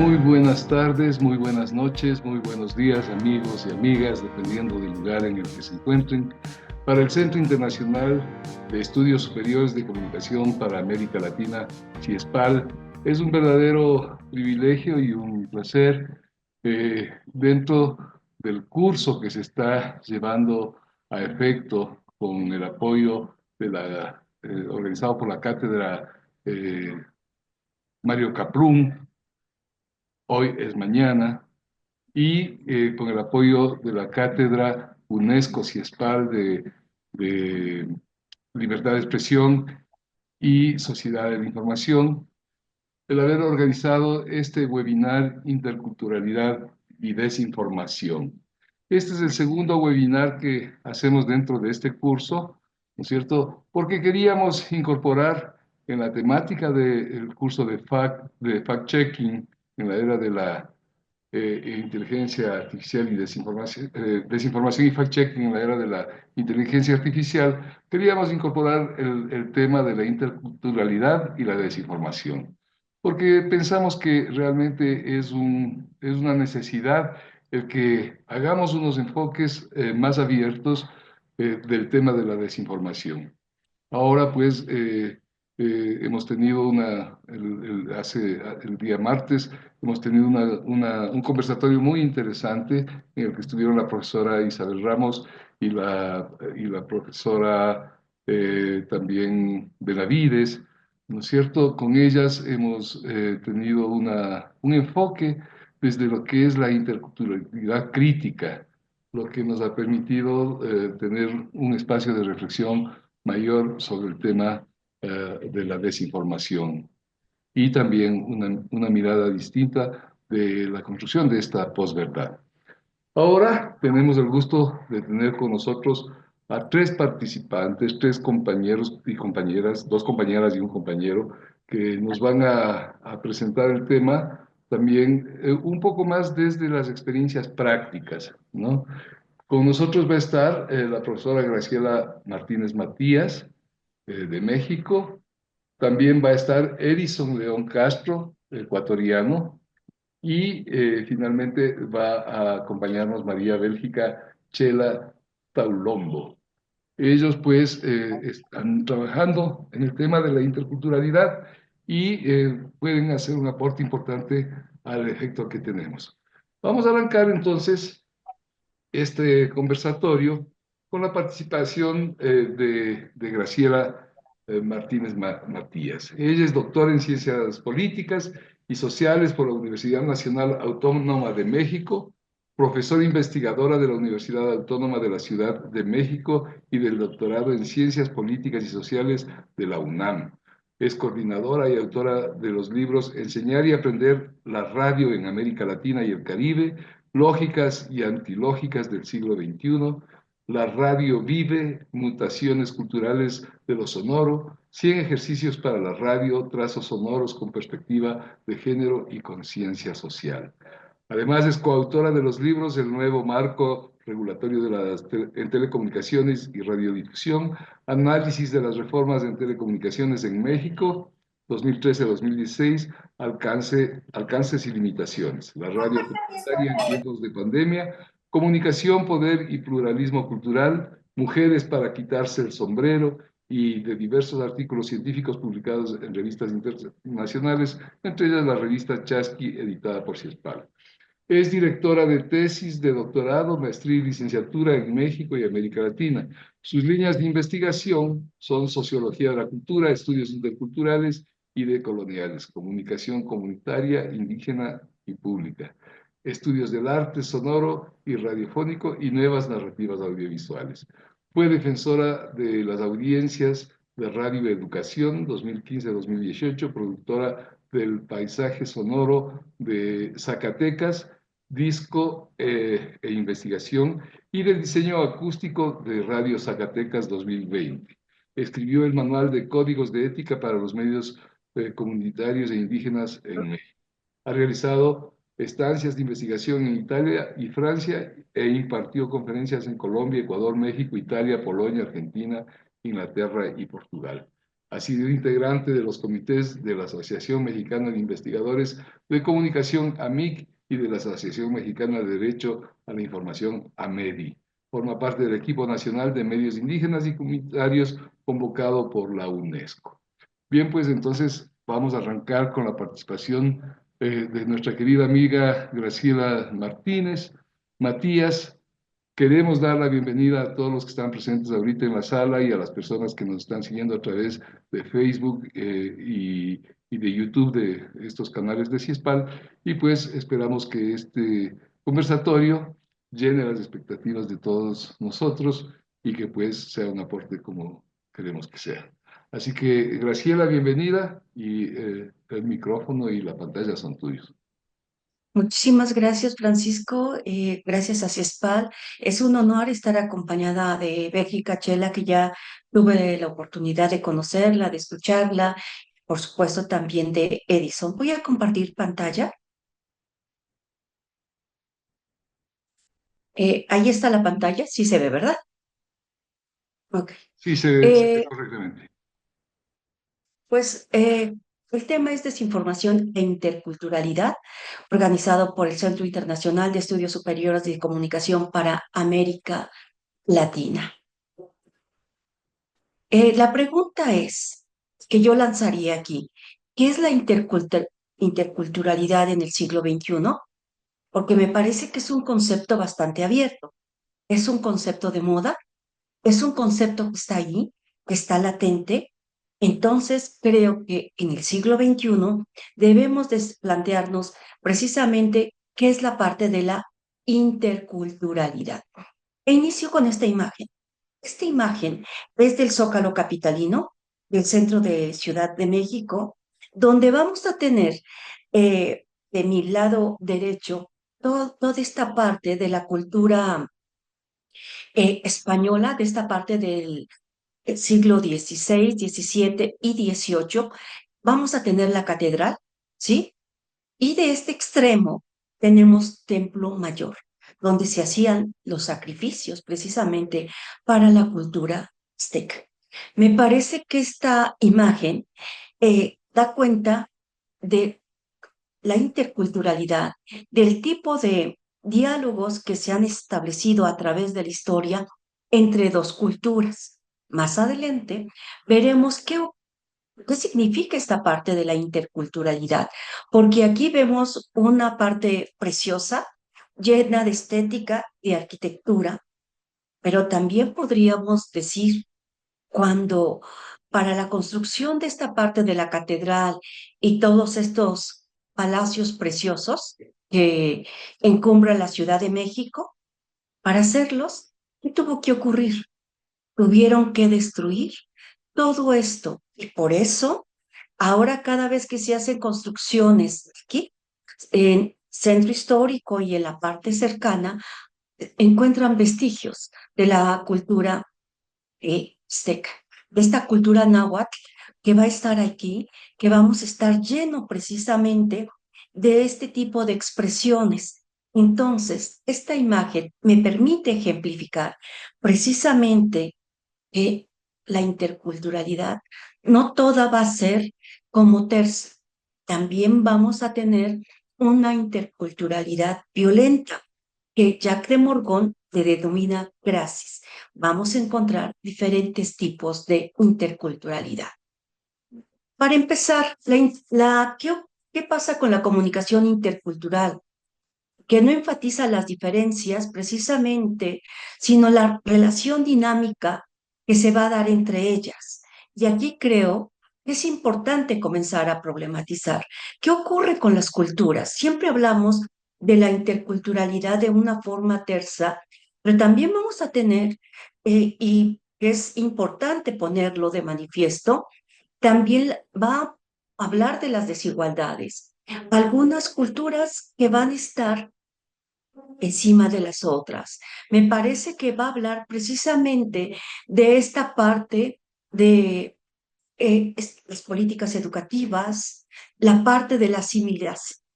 Muy buenas tardes, muy buenas noches, muy buenos días, amigos y amigas, dependiendo del lugar en el que se encuentren. Para el Centro Internacional de Estudios Superiores de Comunicación para América Latina, CIESPAL, es un verdadero privilegio y un placer dentro del curso que se está llevando a efecto con el apoyo de organizado por la cátedra Mario Kaplún. Hoy es mañana, y con el apoyo de la Cátedra UNESCO CIESPAL de Libertad de Expresión y Sociedad de la Información, el haber organizado este webinar Interculturalidad y Desinformación. Este es el segundo webinar que hacemos dentro de este curso, ¿no es cierto? Porque queríamos incorporar en la temática del curso de fact-checking en la era de la inteligencia artificial y desinformación y fact-checking en la era de la inteligencia artificial, queríamos incorporar el tema de la interculturalidad y la desinformación, porque pensamos que realmente es una necesidad el que hagamos unos enfoques más abiertos del tema de la desinformación. Ahora, pues, hemos tenido el día martes, hemos tenido un conversatorio muy interesante en el que estuvieron la profesora Isabel Ramos y la profesora también Benavides, ¿no es cierto? Con ellas hemos tenido un enfoque desde lo que es la interculturalidad crítica, lo que nos ha permitido tener un espacio de reflexión mayor sobre el tema de la desinformación y también una mirada distinta de la construcción de esta posverdad. Ahora tenemos el gusto de tener con nosotros a tres participantes, tres compañeros y compañeras, dos compañeras y un compañero, que nos van a presentar el tema también un poco más desde las experiencias prácticas, ¿no? Con nosotros va a estar la profesora Graciela Martínez Matías, de México. También va a estar Edison León Castro, ecuatoriano. Y finalmente va a acompañarnos María Bélgica Chela Taulombo. Ellos pues están trabajando en el tema de la interculturalidad y pueden hacer un aporte importante al efecto que tenemos. Vamos a arrancar entonces este conversatorio con la participación de Graciela Martínez Matías. Ella es doctora en Ciencias Políticas y Sociales por la Universidad Nacional Autónoma de México, profesora investigadora de la Universidad Autónoma de la Ciudad de México y del doctorado en Ciencias Políticas y Sociales de la UNAM. Es coordinadora y autora de los libros Enseñar y Aprender la Radio en América Latina y el Caribe, Lógicas y Antilógicas del siglo XXI, La Radio Vive, Mutaciones Culturales de lo Sonoro, 100 ejercicios para la radio, trazos sonoros con perspectiva de género y conciencia social. Además, es coautora de los libros El nuevo marco regulatorio en telecomunicaciones y radiodifusión, Análisis de las reformas en telecomunicaciones en México, 2013-2016, alcances y limitaciones, la radio comunitaria en tiempos de pandemia, comunicación, poder y pluralismo cultural, mujeres para quitarse el sombrero, y de diversos artículos científicos publicados en revistas internacionales, entre ellas la revista Chasqui, editada por CIESPAL. Es directora de tesis de doctorado, maestría y licenciatura en México y América Latina. Sus líneas de investigación son sociología de la cultura, estudios interculturales y decoloniales, comunicación comunitaria, indígena y pública, estudios del arte sonoro y radiofónico y nuevas narrativas audiovisuales. Fue defensora de las audiencias de Radio Educación 2015-2018, productora del paisaje sonoro de Zacatecas, disco e investigación, y del diseño acústico de Radio Zacatecas 2020. Escribió el Manual de Códigos de Ética para los Medios Comunitarios e Indígenas en México. Ha realizado estancias de investigación en Italia y Francia e impartió conferencias en Colombia, Ecuador, México, Italia, Polonia, Argentina, Inglaterra y Portugal. Ha sido integrante de los comités de la Asociación Mexicana de Investigadores de Comunicación, AMIC, y de la Asociación Mexicana de Derecho a la Información, AMEDI. Forma parte del equipo nacional de medios indígenas y comunitarios convocado por la UNESCO. Bien, pues entonces vamos a arrancar con la participación de nuestra querida amiga Graciela Martínez. Matías, queremos dar la bienvenida a todos los que están presentes ahorita en la sala y a las personas que nos están siguiendo a través de Facebook y de YouTube de estos canales de CIESPAL. Y pues esperamos que este conversatorio llene las expectativas de todos nosotros y que pues sea un aporte como queremos que sea. Así que, Graciela, bienvenida y el micrófono y la pantalla son tuyos. Muchísimas gracias, Francisco. Gracias a CIESPAL. Es un honor estar acompañada de Bélgica Chela, que ya tuve la oportunidad de conocerla, de escucharla, por supuesto también de Edison. Voy a compartir pantalla. Ahí está la pantalla, sí se ve, ¿verdad? Ok. Sí, se ve Eh, correctamente. pues el tema es desinformación e interculturalidad, organizado por el Centro Internacional de Estudios Superiores de Comunicación para América Latina. La pregunta es, que yo lanzaría aquí, ¿qué es la interculturalidad en el siglo XXI? Porque me parece que es un concepto bastante abierto. Es un concepto de moda, es un concepto que está ahí, que está latente. Entonces, creo que en el siglo XXI debemos plantearnos precisamente qué es la parte de la interculturalidad. E inicio con esta imagen. Esta imagen es del Zócalo capitalino, del centro de Ciudad de México, donde vamos a tener de mi lado derecho toda esta parte de la cultura española, de esta parte del siglo XVI, XVII y XVIII. Vamos a tener la catedral, ¿sí? Y de este extremo tenemos Templo Mayor, donde se hacían los sacrificios precisamente para la cultura azteca. Me parece que esta imagen da cuenta de la interculturalidad, del tipo de diálogos que se han establecido a través de la historia entre dos culturas. Más adelante veremos ¿qué significa esta parte de la interculturalidad? Porque aquí vemos una parte preciosa, llena de estética y arquitectura, pero también podríamos decir cuando para la construcción de esta parte de la catedral y todos estos palacios preciosos que encumbran la Ciudad de México, para hacerlos, ¿qué tuvo que ocurrir? Tuvieron que destruir todo esto y por eso ahora cada vez que se hacen construcciones aquí, en centro histórico y en la parte cercana, encuentran vestigios de la cultura azteca, de esta cultura náhuatl que va a estar aquí, que vamos a estar lleno precisamente de este tipo de expresiones. Entonces, esta imagen me permite ejemplificar precisamente que la interculturalidad no toda va a ser como terza. También vamos a tener una interculturalidad violenta que Jacques de Morgan le denomina gracis. Vamos a encontrar diferentes tipos de interculturalidad. Para empezar, ¿qué pasa con la comunicación intercultural? Que no enfatiza las diferencias precisamente, sino la relación dinámica que se va a dar entre ellas. Y aquí creo que es importante comenzar a problematizar. ¿Qué ocurre con las culturas? Siempre hablamos de la interculturalidad de una forma tersa, pero también vamos a tener, y es importante ponerlo de manifiesto, también va a hablar de las desigualdades. Algunas culturas que van a estar encima de las otras. Me parece que va a hablar precisamente de esta parte de las políticas educativas, la parte de la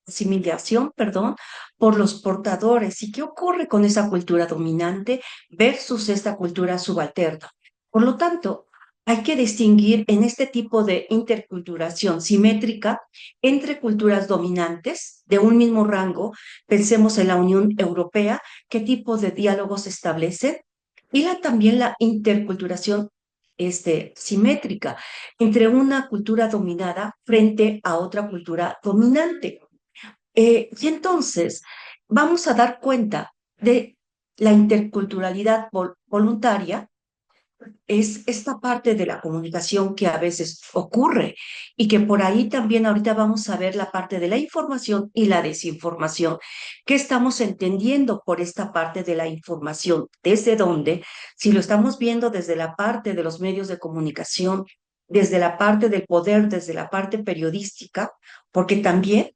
asimilación, perdón, por los portadores y qué ocurre con esa cultura dominante versus esta cultura subalterna. Por lo tanto, hay que distinguir en este tipo de interculturación simétrica entre culturas dominantes de un mismo rango. Pensemos en la Unión Europea, qué tipo de diálogos se establecen, y también la interculturación simétrica entre una cultura dominada frente a otra cultura dominante. Y entonces vamos a dar cuenta de la interculturalidad voluntaria. Es esta parte de la comunicación que a veces ocurre y que por ahí también ahorita vamos a ver la parte de la información y la desinformación. ¿Qué estamos entendiendo por esta parte de la información? ¿Desde dónde? Si lo estamos viendo desde la parte de los medios de comunicación, desde la parte del poder, desde la parte periodística, porque también,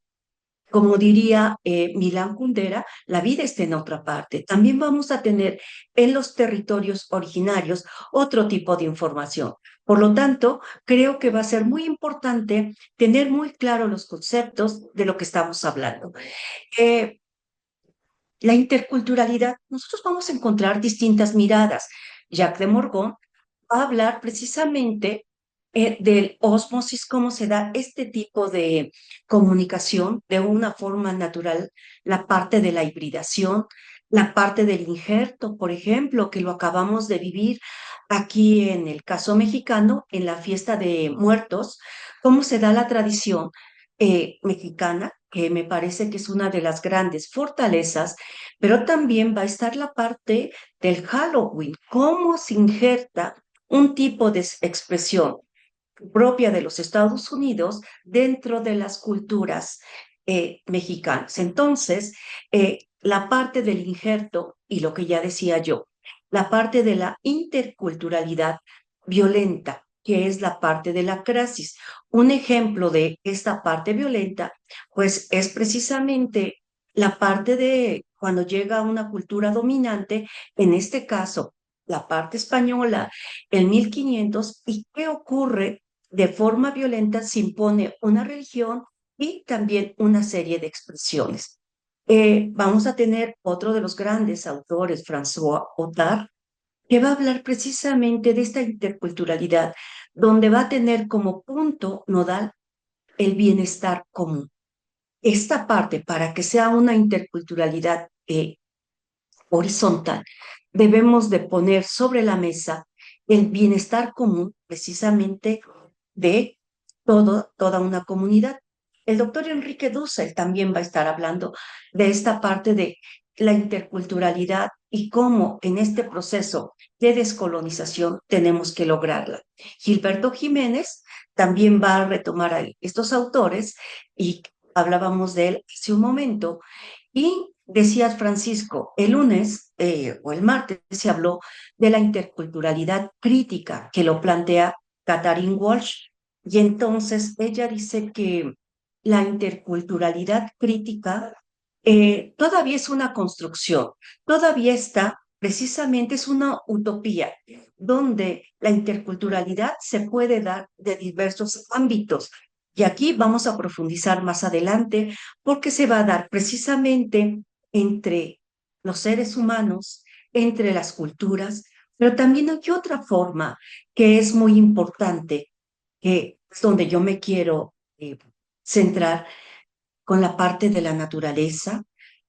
como diría Milán Kundera, la vida está en otra parte. También vamos a tener en los territorios originarios otro tipo de información. Por lo tanto, creo que va a ser muy importante tener muy claro los conceptos de lo que estamos hablando. Eh, la interculturalidad, nosotros vamos a encontrar distintas miradas. Jacques de Morgan va a hablar precisamente del ósmosis, cómo se da este tipo de comunicación de una forma natural, la parte de la hibridación, la parte del injerto, por ejemplo, que lo acabamos de vivir aquí en el caso mexicano, en la fiesta de muertos, cómo se da la tradición mexicana, que me parece que es una de las grandes fortalezas, pero también va a estar la parte del Halloween, cómo se injerta un tipo de expresión propia de los Estados Unidos dentro de las culturas mexicanas. Entonces, la parte del injerto y lo que ya decía yo, la parte de la interculturalidad violenta, que es la parte de la crisis. Un ejemplo de esta parte violenta, pues es precisamente la parte de cuando llega una cultura dominante, en este caso, la parte española, en 1500, y qué ocurre de forma violenta se impone una religión y también una serie de expresiones. Vamos a tener otro de los grandes autores, François Otard, que va a hablar precisamente de esta interculturalidad, donde va a tener como punto nodal el bienestar común. Esta parte, para que sea una interculturalidad horizontal, debemos de poner sobre la mesa el bienestar común precisamente de toda una comunidad. El doctor Enrique Dussel también va a estar hablando de esta parte de la interculturalidad y cómo en este proceso de descolonización tenemos que lograrla. Gilberto Jiménez también va a retomar a estos autores y hablábamos de él hace un momento y decías, Francisco, el lunes o el martes se habló de la interculturalidad crítica que lo plantea Katharine Walsh. Y entonces ella dice que la interculturalidad crítica todavía es una construcción, todavía está, precisamente es una utopía, donde la interculturalidad se puede dar de diversos ámbitos. Y aquí vamos a profundizar más adelante porque se va a dar precisamente entre los seres humanos, entre las culturas, pero también hay otra forma que es muy importante, que es donde yo me quiero centrar con la parte de la naturaleza,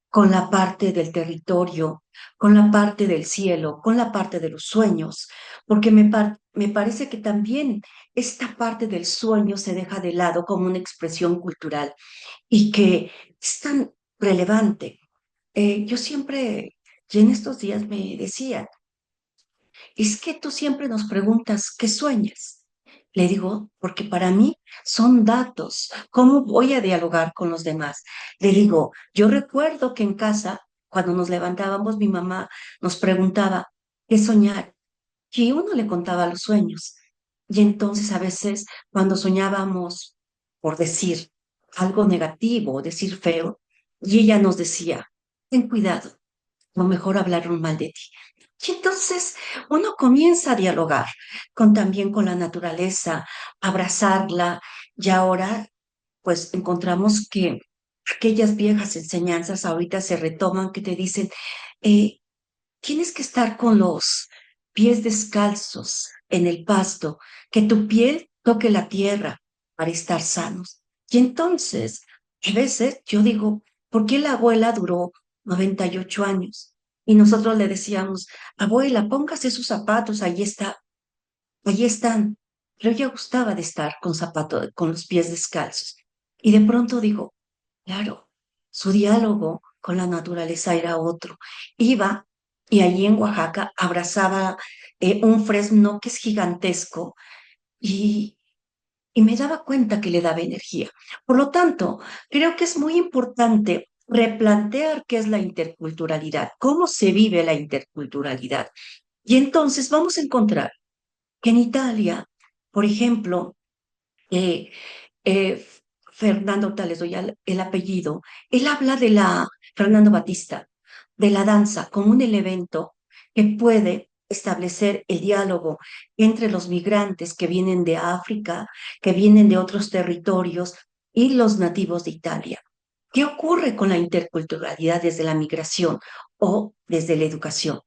con la parte del territorio, con la parte del cielo, con la parte de los sueños, porque me parece que también esta parte del sueño se deja de lado como una expresión cultural y que es tan relevante. Yo siempre, y en estos días me decía, es que tú siempre nos preguntas, ¿qué sueñas? Le digo, porque para mí son datos. ¿Cómo voy a dialogar con los demás? Le digo, yo recuerdo que en casa, cuando nos levantábamos, mi mamá nos preguntaba, ¿qué soñar? Y uno le contaba los sueños. Y entonces a veces cuando soñábamos, por decir algo negativo o decir feo, y ella nos decía, ten cuidado, o mejor hablaron mal de ti. Y entonces uno comienza a dialogar también con la naturaleza, abrazarla, y ahora pues encontramos que aquellas viejas enseñanzas ahorita se retoman que te dicen, eh, tienes que estar con los pies descalzos en el pasto, que tu piel toque la tierra para estar sanos. Y entonces, a veces yo digo, ¿por qué la abuela duró 98 años? Y nosotros le decíamos, abuela, póngase sus zapatos, ahí está, allí están. Pero ella gustaba de estar con zapatos, con los pies descalzos. Y de pronto digo, claro, su diálogo con la naturaleza era otro. Iba y allí en Oaxaca abrazaba un fresno que es gigantesco y, y me daba cuenta que le daba energía. Por lo tanto, creo que es muy importante replantear qué es la interculturalidad, cómo se vive la interculturalidad. Y entonces vamos a encontrar que en Italia, por ejemplo, eh, eh, Fernando, tal les doy el apellido, él habla de Fernando Batista, de la danza como un elemento que puede establecer el diálogo entre los migrantes que vienen de África, que vienen de otros territorios y los nativos de Italia. ¿Qué ocurre con la interculturalidad desde la migración o desde la educación?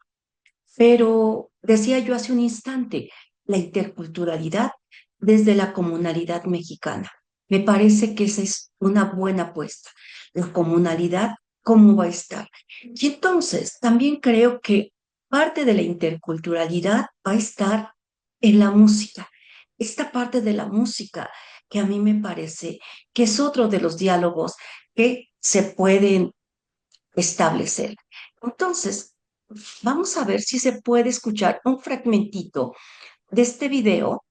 Pero decía yo hace un instante, la interculturalidad desde la comunalidad mexicana. Me parece que esa es una buena apuesta. La comunalidad, ¿cómo va a estar? Y entonces también creo que parte de la interculturalidad va a estar en la música. Esta parte de la música que a mí me parece que es otro de los diálogos que se pueden establecer. Entonces, vamos a ver si se puede escuchar un fragmentito de este video.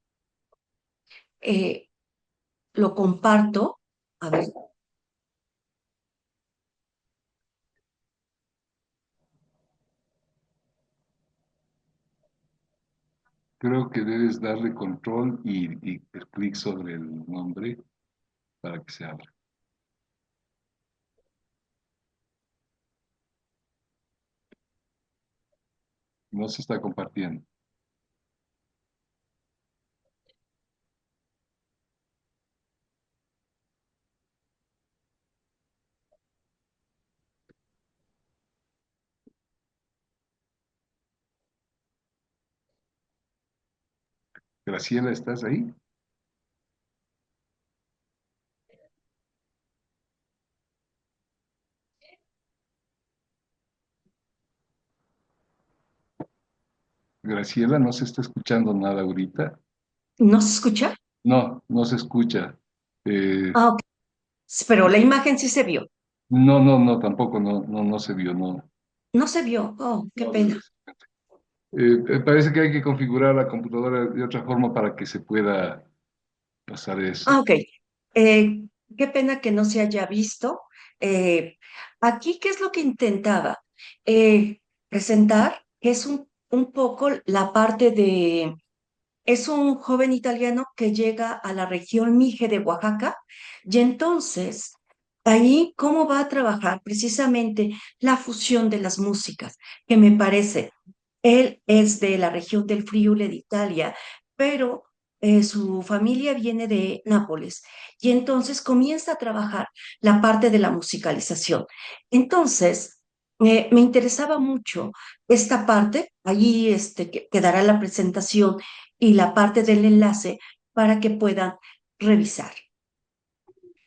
Eh, lo comparto. A ver, Creo que debes darle control y el clic sobre el nombre para que se abra. No se está compartiendo. Graciela, ¿estás ahí? Graciela, no se está escuchando nada ahorita. ¿no se escucha? No, no se escucha. Eh, Ah, ok. Pero la imagen sí se vio. no, no, no, tampoco, no, no, no se vio, no. No se vio. Oh, qué No, pena. parece que hay que configurar la computadora de otra forma para que se pueda pasar eso. Ah, ok. Qué pena que no se haya visto. Eh, aquí, ¿qué es lo que intentaba? Eh, presentar, que es un poco la parte de. Es un joven italiano que llega a la región Mije de Oaxaca y entonces ahí cómo va a trabajar precisamente la fusión de las músicas, que me parece, él es de la región del Friuli de Italia, pero su familia viene de Nápoles y entonces comienza a trabajar la parte de la musicalización. Entonces, me interesaba mucho esta parte, allí quedará la presentación y la parte del enlace para que puedan revisar.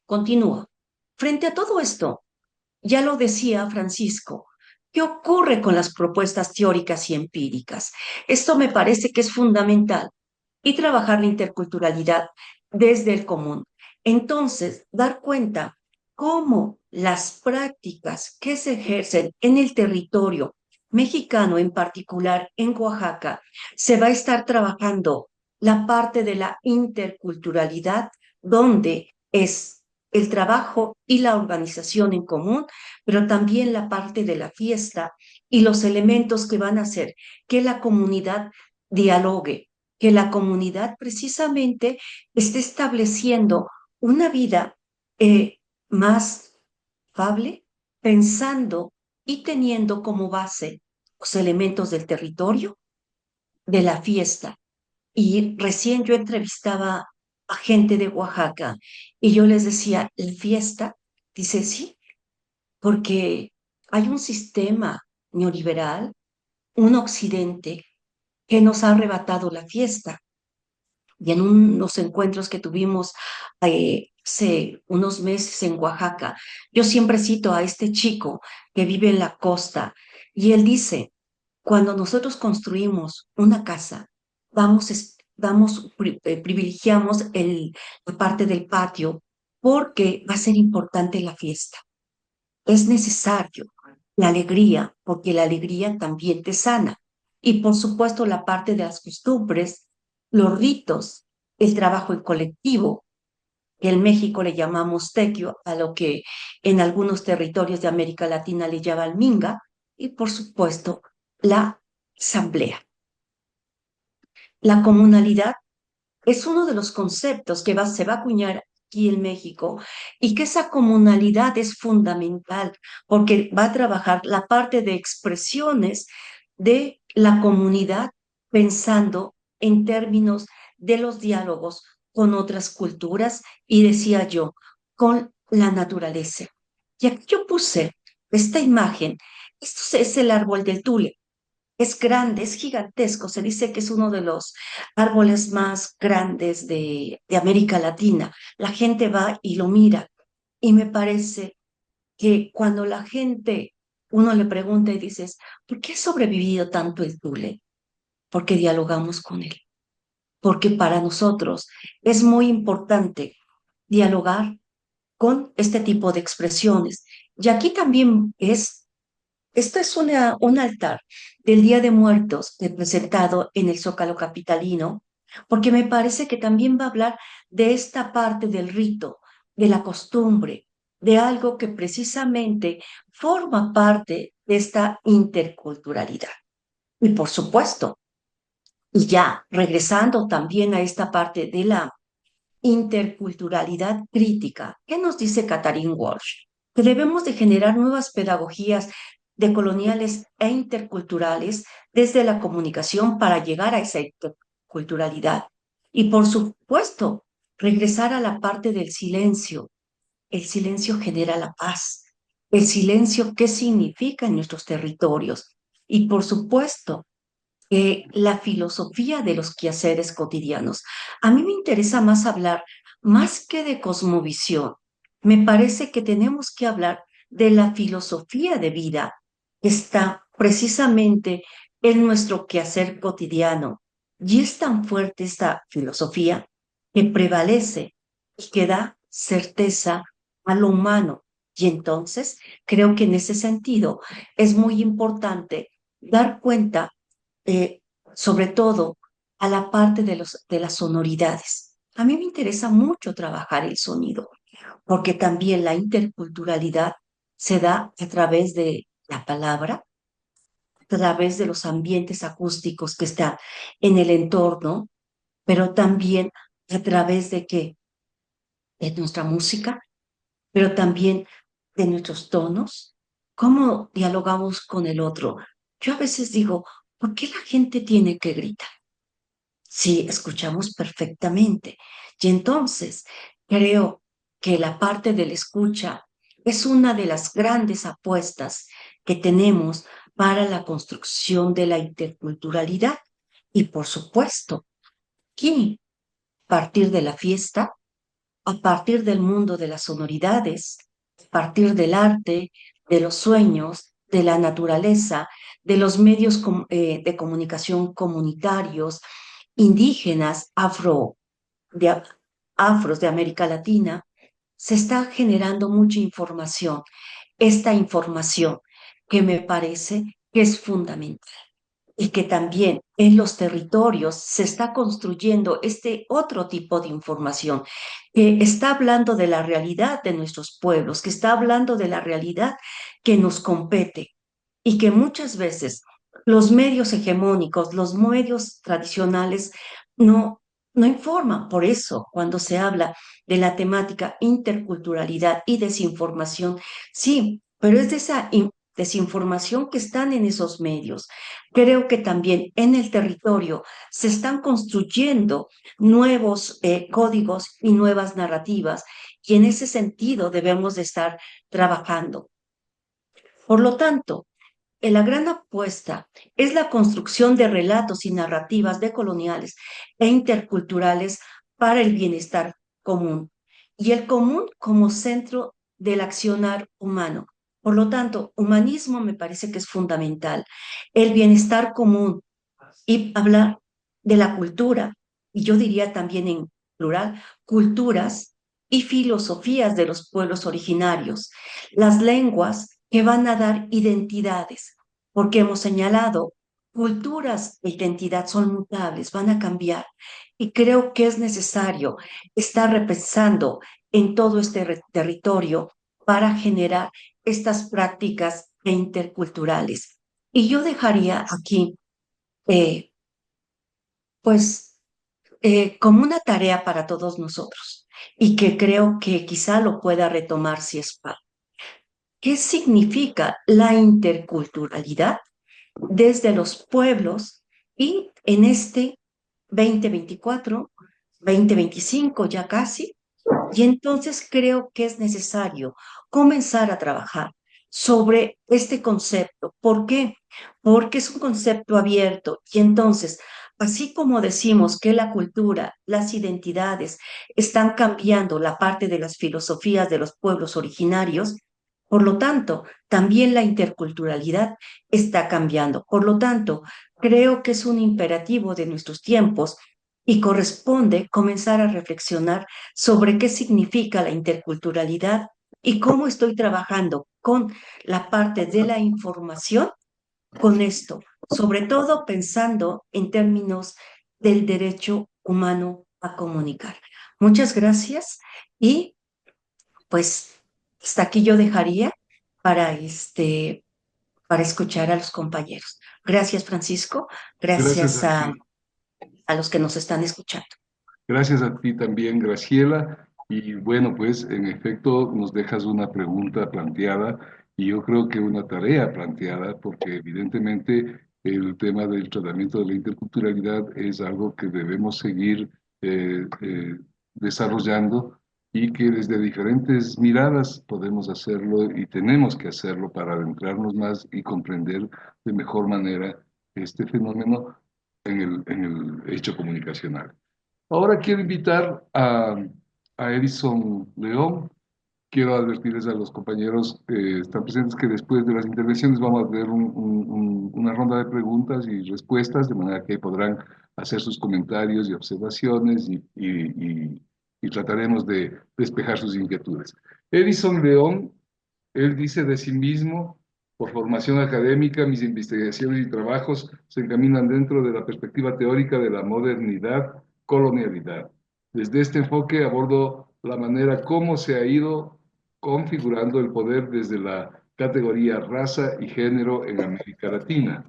Continúa. Frente a todo esto, ya lo decía Francisco, ¿qué ocurre con las propuestas teóricas y empíricas? Esto me parece que es fundamental y trabajar la interculturalidad desde el común. Entonces, dar cuenta cómo las prácticas que se ejercen en el territorio mexicano, en particular en Oaxaca, se va a estar trabajando la parte de la interculturalidad, donde es el trabajo y la organización en común, pero también la parte de la fiesta y los elementos que van a hacer que la comunidad dialogue, que la comunidad precisamente esté estableciendo una vida más afable, pensando y teniendo como base los elementos del territorio, de la fiesta. Y recién yo entrevistaba a gente de Oaxaca y yo les decía, la fiesta, dice, sí, porque hay un sistema neoliberal, un occidente que nos ha arrebatado la fiesta. Y en unos encuentros que tuvimos hace unos meses en Oaxaca, yo siempre cito a este chico que vive en la costa y él dice, cuando nosotros construimos una casa, privilegiamos la parte del patio porque va a ser importante la fiesta. Es necesario la alegría, porque la alegría también te sana. Y por supuesto la parte de las costumbres, los ritos, el trabajo en colectivo, que en México le llamamos tequio, a lo que en algunos territorios de América Latina le llaman minga, y por supuesto la asamblea. La comunalidad es uno de los conceptos que se va a acuñar aquí en México y que esa comunalidad es fundamental porque va a trabajar la parte de expresiones de la comunidad pensando en términos de los diálogos con otras culturas y decía yo, con la naturaleza. Y aquí yo puse esta imagen, esto es el árbol del tule. Es grande, es gigantesco. Se dice que es uno de los árboles más grandes de América Latina. La gente va y lo mira. Y me parece que cuando la gente, uno le pregunta y dices, ¿por qué ha sobrevivido tanto el tule? Porque dialogamos con él. Porque para nosotros es muy importante dialogar con este tipo de expresiones. Y aquí también esto es un altar del Día de Muertos presentado en el Zócalo capitalino, porque me parece que también va a hablar de esta parte del rito, de la costumbre, de algo que precisamente forma parte de esta interculturalidad. Y por supuesto, y ya regresando también a esta parte de la interculturalidad crítica. ¿Qué nos dice Catherine Walsh? Que debemos de generar nuevas pedagogías decoloniales e interculturales desde la comunicación para llegar a esa interculturalidad. Y por supuesto, regresar a la parte del silencio. El silencio genera la paz. El silencio, ¿qué significa en nuestros territorios? Y por supuesto, la filosofía de los quehaceres cotidianos. A mí me interesa más hablar, más que de cosmovisión, me parece que tenemos que hablar de la filosofía de vida que está precisamente en nuestro quehacer cotidiano. Y es tan fuerte esta filosofía que prevalece y que da certeza a lo humano. Y entonces creo que en ese sentido es muy importante dar cuenta eh, sobre todo a la parte de las sonoridades. A mí me interesa mucho trabajar el sonido, porque también la interculturalidad se da a través de la palabra, a través de los ambientes acústicos que están en el entorno, pero también a través de que de nuestra música, pero también de nuestros tonos, cómo dialogamos con el otro. Yo a veces digo, ¿por qué la gente tiene que gritar? Sí, escuchamos perfectamente. Y entonces creo que la parte de la escucha es una de las grandes apuestas que tenemos para la construcción de la interculturalidad. Y por supuesto, aquí, a partir de la fiesta, a partir del mundo de las sonoridades, a partir del arte, de los sueños, de la naturaleza, de los medios de comunicación comunitarios, indígenas, de, afros de América Latina, se está generando mucha información. Esta información que me parece que es fundamental y que también en los territorios se está construyendo este otro tipo de información que está hablando de la realidad de nuestros pueblos, que está hablando de la realidad que nos compete y que muchas veces los medios hegemónicos, los medios tradicionales no, no informan. Por eso, cuando se habla de la temática interculturalidad y desinformación, sí, pero es de esa desinformación que están en esos medios. Creo que también en el territorio se están construyendo nuevos códigos y nuevas narrativas y en ese sentido debemos de estar trabajando. Por lo tanto, la gran apuesta es la construcción de relatos y narrativas decoloniales e interculturales para el bienestar común y el común como centro del accionar humano. Por lo tanto, humanismo me parece que es fundamental. El bienestar común y hablar de la cultura, y yo diría también en plural, culturas y filosofías de los pueblos originarios, las lenguas que van a dar identidades, porque hemos señalado, culturas e identidad son mutables, van a cambiar, y creo que es necesario estar repensando en todo este territorio para generar estas prácticas interculturales. Y yo dejaría aquí eh, pues como una tarea para todos nosotros y que creo que quizá lo pueda retomar si es para. ¿Qué significa la interculturalidad desde los pueblos y en este 2024, 2025 ya casi? Y entonces creo que es necesario comenzar a trabajar sobre este concepto. ¿Por qué? Porque es un concepto abierto y entonces, así como decimos que la cultura, las identidades están cambiando la parte de las filosofías de los pueblos originarios, por lo tanto, también la interculturalidad está cambiando. Por lo tanto, creo que es un imperativo de nuestros tiempos y corresponde comenzar a reflexionar sobre qué significa la interculturalidad y cómo estoy trabajando con la parte de la información con esto, sobre todo pensando en términos del derecho humano a comunicar. Muchas gracias y pues hasta aquí yo dejaría para para escuchar a los compañeros. Gracias, Francisco. Gracias Gracias a ti. a los que nos están escuchando. Gracias a ti también, Graciela. Y bueno, pues en efecto nos dejas una pregunta planteada y yo creo que una tarea planteada, porque evidentemente el tema del tratamiento de la interculturalidad es algo que debemos seguir desarrollando y que desde diferentes miradas podemos hacerlo y tenemos que hacerlo para adentrarnos más y comprender de mejor manera este fenómeno en el hecho comunicacional. Ahora quiero invitar a Edison León. Quiero advertirles a los compañeros que están presentes que después de las intervenciones vamos a tener una ronda de preguntas y respuestas, de manera que podrán hacer sus comentarios y observaciones y trataremos de despejar sus inquietudes. Edison León, él dice de sí mismo: por formación académica, mis investigaciones y trabajos se encaminan dentro de la perspectiva teórica de la modernidad, colonialidad. Desde este enfoque abordo la manera como se ha ido configurando el poder desde la categoría raza y género en América Latina.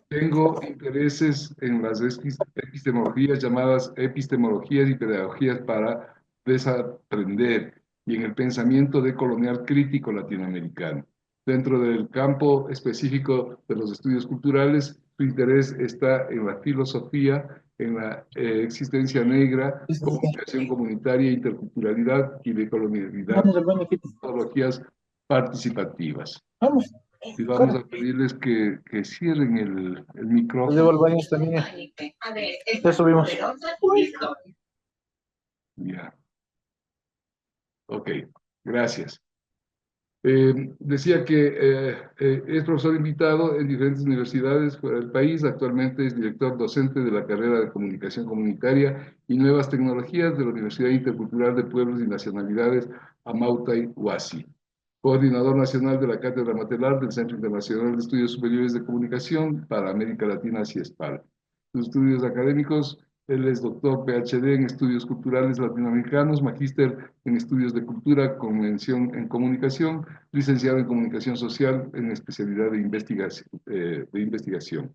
Tengo intereses en las epistemologías llamadas epistemologías y pedagogías para desaprender y en el pensamiento decolonial crítico latinoamericano. Dentro del campo específico de los estudios culturales, su interés está en la filosofía, en la existencia negra, comunicación comunitaria, interculturalidad y decolonialidad, Vamos al baño, Kitty. metodologías participativas. Vamos, Y vamos corre. a pedirles que cierren el Lo llevo micrófono. al baño también. Ya subimos. Ya, ok, gracias. Decía que es profesor invitado en diferentes universidades fuera del país. Actualmente es director docente de la carrera de Comunicación Comunitaria y Nuevas Tecnologías de la Universidad Intercultural de Pueblos y Nacionalidades, Amautai Huasi. Coordinador nacional de la Cátedra Matelar del Centro Internacional de Estudios Superiores de Comunicación para América Latina, CIESPAL. Sus estudios académicos: él es doctor PhD en Estudios Culturales Latinoamericanos, magíster en Estudios de Cultura con mención en Comunicación, licenciado en Comunicación Social en especialidad de investigación.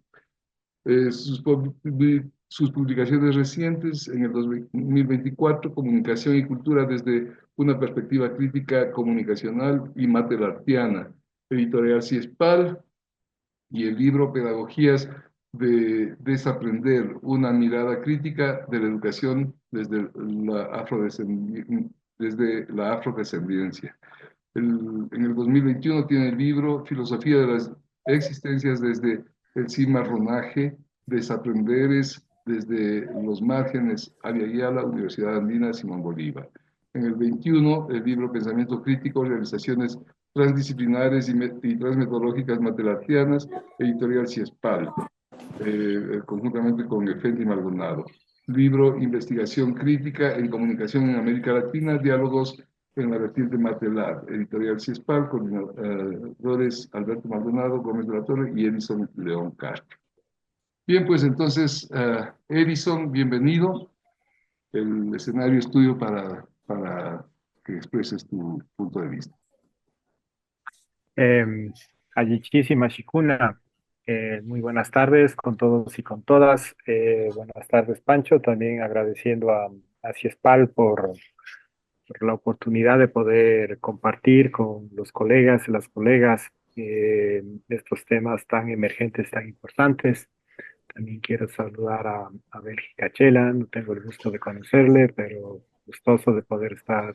Sus publicaciones recientes en el 2024: Comunicación y Cultura desde una perspectiva crítica comunicacional y matelartiana, editorial CIESPAL, y el libro Pedagogías de Desaprender, una mirada crítica de la educación desde la afrodescendencia. En el 2021 tiene el libro Filosofía de las Existencias desde el cimarronaje, Desaprenderes desde los márgenes, Avia Yala, Universidad Andina, Simón Bolívar. En el 21, el libro Pensamiento Crítico, Realizaciones Transdisciplinares y Transmetodológicas Matelartianas, editorial Ciespal, conjuntamente con Efendi Maldonado. Libro Investigación Crítica en Comunicación en América Latina, Diálogos en la vertiente Matelar, editorial Ciespal, coordinadores Alberto Maldonado, Gómez de la Torre y Edison León Castro. Bien, pues entonces, Edison, bienvenido. El escenario es tuyo para que expreses tu punto de vista. Ayichis y Mashikuna, muy buenas tardes con todos y con todas. Buenas tardes, Pancho. También agradeciendo a Ciespal por la oportunidad de poder compartir con los colegas y las colegas estos temas tan emergentes, tan importantes. También quiero saludar a Bélgica Chela. No tengo el gusto de conocerle, pero gustoso de poder estar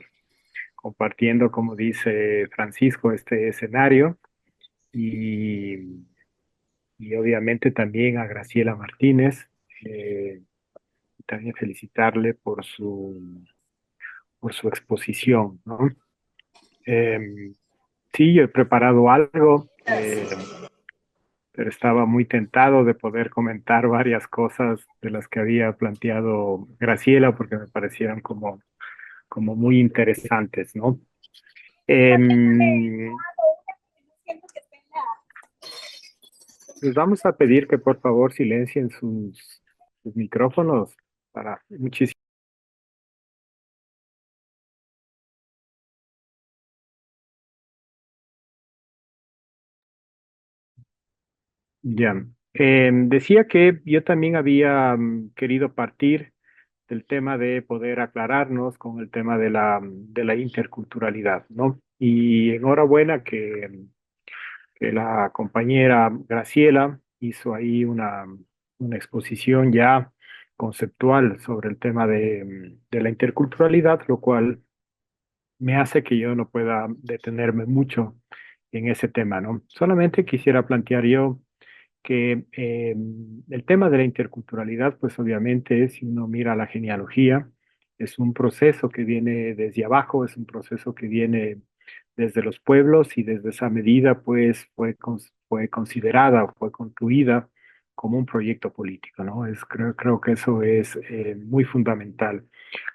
compartiendo, como dice Francisco, este escenario. Y, y obviamente también a Graciela Martínez, también felicitarle por su exposición, ¿no? Sí, yo he preparado algo, pero estaba muy tentado de poder comentar varias cosas de las que había planteado Graciela, porque me parecieron como muy interesantes, ¿no? Em, Les vamos a pedir que por favor silencien sus micrófonos para muchísimo. Ya. Decía que yo también había querido partir del tema de poder aclararnos con el tema de la interculturalidad, ¿no? Y enhorabuena que la compañera Graciela hizo ahí una exposición ya conceptual sobre el tema de la interculturalidad, lo cual me hace que yo no pueda detenerme mucho en ese tema, ¿no? Solamente quisiera plantear yo que el tema de la interculturalidad, pues obviamente, si uno mira la genealogía, es un proceso que viene desde abajo, es un proceso que viene desde los pueblos y desde esa medida, pues fue considerada, fue concluida como un proyecto político, ¿no? Creo que eso es muy fundamental.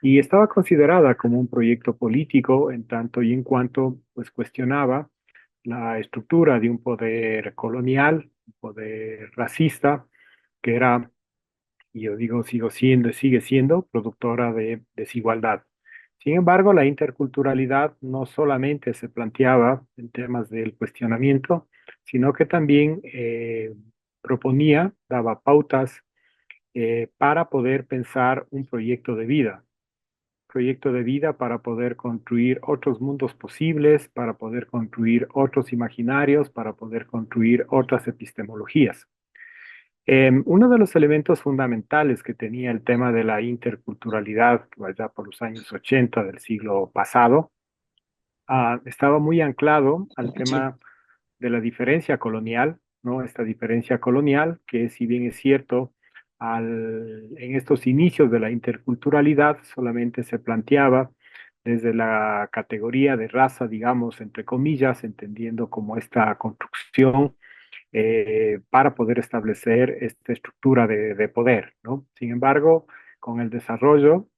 Y estaba considerada como un proyecto político en tanto y en cuanto, pues cuestionaba la estructura de un poder colonial, un poder racista, que era, y yo digo, sigo siendo, sigue siendo productora de desigualdad. Sin embargo, la interculturalidad no solamente se planteaba en temas del cuestionamiento, sino que también proponía, daba pautas para poder pensar un proyecto de vida para poder construir otros mundos posibles, para poder construir otros imaginarios, para poder construir otras epistemologías. Uno de los elementos fundamentales que tenía el tema de la interculturalidad, allá por los años 80 del siglo pasado, estaba muy anclado al tema de la diferencia colonial, ¿no? Esta diferencia colonial, que si bien es cierto, en estos inicios de la interculturalidad solamente se planteaba desde la categoría de raza, digamos, entre comillas, entendiendo como esta construcción para poder establecer esta estructura de poder, ¿no? Sin embargo, con el desarrollo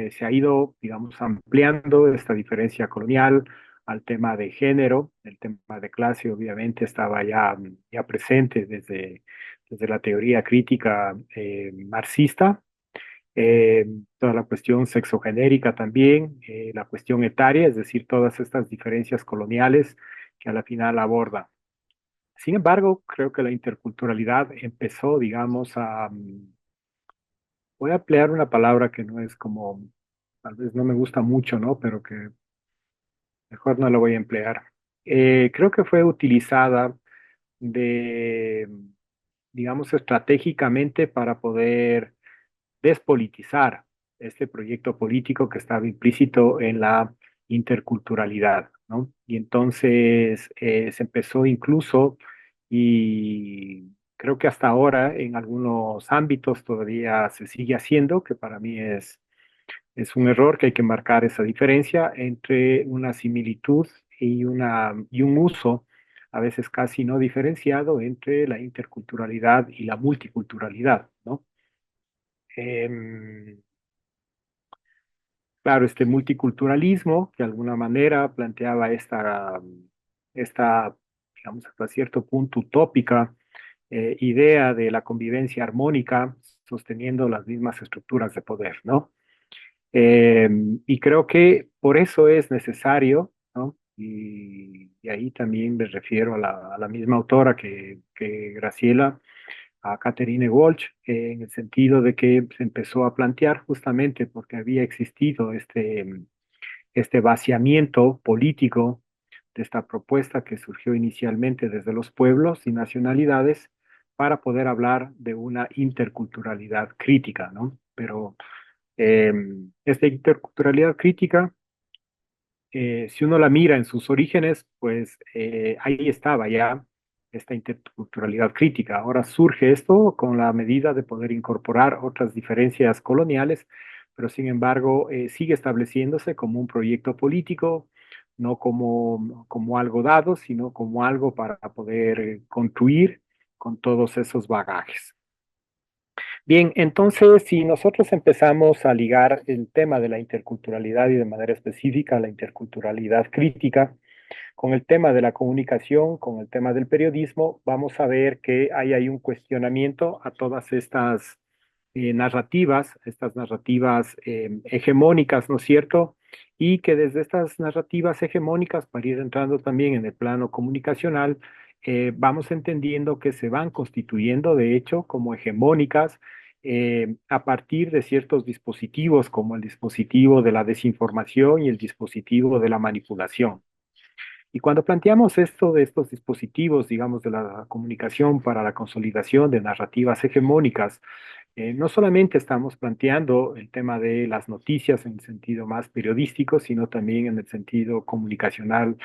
se ha ido, digamos, ampliando esta diferencia colonial al tema de género, el tema de clase obviamente estaba ya presente desde la teoría crítica marxista, toda la cuestión sexogenérica también, la cuestión etaria, es decir, todas estas diferencias coloniales que a la final aborda. Sin embargo, creo que la interculturalidad empezó, digamos, voy a emplear una palabra que no es como, tal vez no me gusta mucho, ¿no? Pero que mejor no la voy a emplear. Creo que fue utilizada de, digamos, estratégicamente para poder despolitizar este proyecto político que estaba implícito en la interculturalidad, ¿no? Y entonces se empezó incluso, y creo que hasta ahora en algunos ámbitos todavía se sigue haciendo, que para mí es un error, que hay que marcar esa diferencia entre una similitud y un uso a veces casi no diferenciado entre la interculturalidad y la multiculturalidad, ¿no? Em, claro, este multiculturalismo, que de alguna manera planteaba esta, digamos, hasta cierto punto utópica idea de la convivencia armónica, sosteniendo las mismas estructuras de poder, ¿no? Eh, y creo que por eso es necesario, ¿no? Y ahí también me refiero a la misma autora que Graciela, a Catherine Walsh, en el sentido de que se empezó a plantear justamente porque había existido este vaciamiento político de esta propuesta que surgió inicialmente desde los pueblos y nacionalidades para poder hablar de una interculturalidad crítica, ¿no? Pero eh, esta interculturalidad crítica, si uno la mira en sus orígenes, pues ahí estaba ya esta interculturalidad crítica. Ahora surge esto con la medida de poder incorporar otras diferencias coloniales, pero sin embargo sigue estableciéndose como un proyecto político, no como algo dado, sino como algo para poder construir con todos esos bagajes. Bien, entonces, si nosotros empezamos a ligar el tema de la interculturalidad y de manera específica la interculturalidad crítica con el tema de la comunicación, con el tema del periodismo, vamos a ver que hay un cuestionamiento a todas estas narrativas, estas narrativas hegemónicas, ¿no es cierto? Y que desde estas narrativas hegemónicas, para ir entrando también en el plano comunicacional, vamos entendiendo que se van constituyendo, de hecho, como hegemónicas a partir de ciertos dispositivos, como el dispositivo de la desinformación y el dispositivo de la manipulación. Y cuando planteamos esto de estos dispositivos, digamos, de la comunicación para la consolidación de narrativas hegemónicas, no solamente estamos planteando el tema de las noticias en el sentido más periodístico, sino también en el sentido comunicacional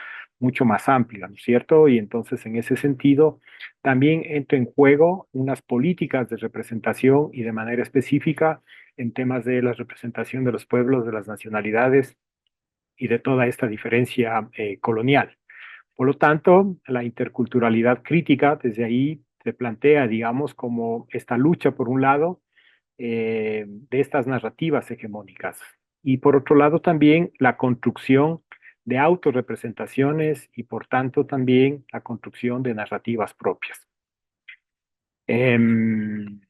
mucho más amplio, ¿no es cierto? Y entonces, en ese sentido, también entra en juego unas políticas de representación y de manera específica en temas de la representación de los pueblos, de las nacionalidades y de toda esta diferencia colonial. Por lo tanto, la interculturalidad crítica desde ahí se plantea, digamos, como esta lucha, por un lado, de estas narrativas hegemónicas y por otro lado también la construcción de autorrepresentaciones y por tanto también la construcción de narrativas propias. Em,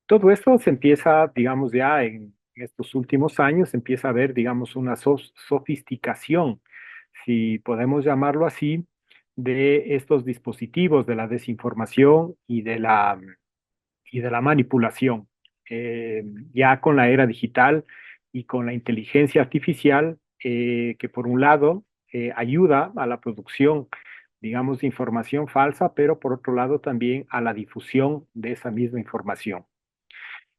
Todo esto se empieza, digamos, ya en estos últimos años, se empieza a ver, digamos, una sofisticación, si podemos llamarlo así, de estos dispositivos de la desinformación y de la manipulación. Ya con la era digital y con la inteligencia artificial, que por un lado ayuda a la producción, digamos, de información falsa, pero por otro lado también a la difusión de esa misma información.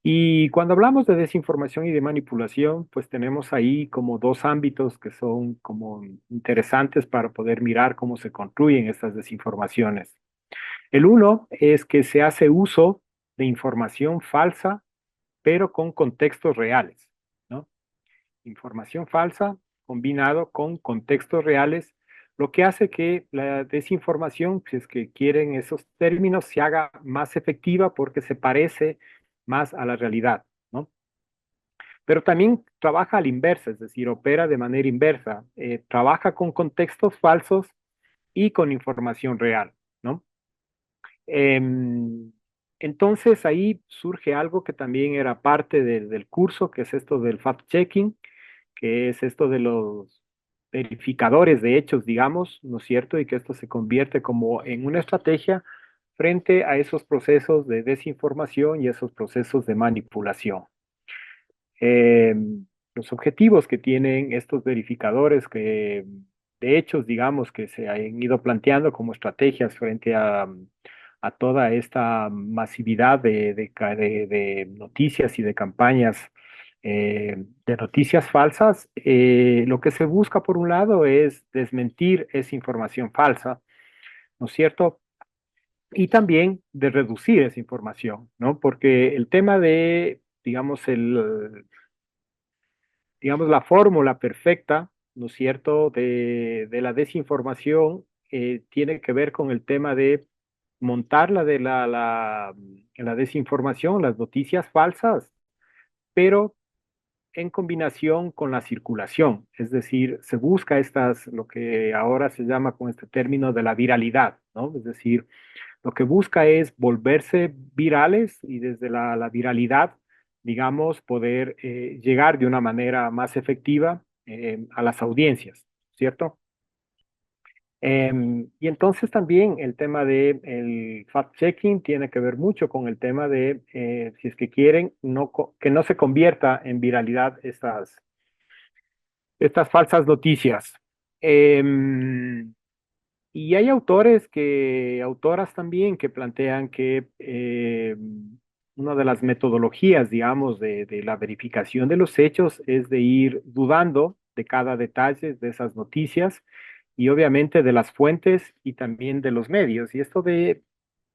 Y cuando hablamos de desinformación y de manipulación, pues tenemos ahí como dos ámbitos que son como interesantes para poder mirar cómo se construyen estas desinformaciones. El uno es que se hace uso de información falsa, pero con contextos reales, ¿no? Información falsa combinado con contextos reales, lo que hace que la desinformación, si es que quieren esos términos, se haga más efectiva porque se parece más a la realidad, ¿no? Pero también trabaja a la inversa, es decir, opera de manera inversa, trabaja con contextos falsos y con información real, ¿no? Em, entonces ahí surge algo que también era parte del curso, que es esto del fact-checking, que es esto de los verificadores de hechos, digamos, ¿no es cierto? Y que esto se convierte como en una estrategia frente a esos procesos de desinformación y esos procesos de manipulación. Eh, los objetivos que tienen estos verificadores que de hechos, digamos, que se han ido planteando como estrategias frente a toda esta masividad de noticias y de campañas de noticias falsas, lo que se busca por un lado es desmentir esa información falsa, ¿no es cierto? Y también de reducir esa información, ¿no? Porque el tema de, digamos, la fórmula perfecta, ¿no es cierto?, de la desinformación tiene que ver con el tema de montar la desinformación, las noticias falsas, pero en combinación con la circulación. Es decir, se busca lo que ahora se llama con este término de la viralidad, ¿no? Es decir, lo que busca es volverse virales y desde la viralidad, digamos, poder llegar de una manera más efectiva a las audiencias, ¿cierto? Y entonces también el tema de el fact-checking tiene que ver mucho con el tema de, si es que quieren, que no se convierta en viralidad estas falsas noticias. Em, y hay autoras también que plantean que una de las metodologías, digamos, de la verificación de los hechos es de ir dudando de cada detalle de esas noticias y obviamente de las fuentes y también de los medios. Y esto de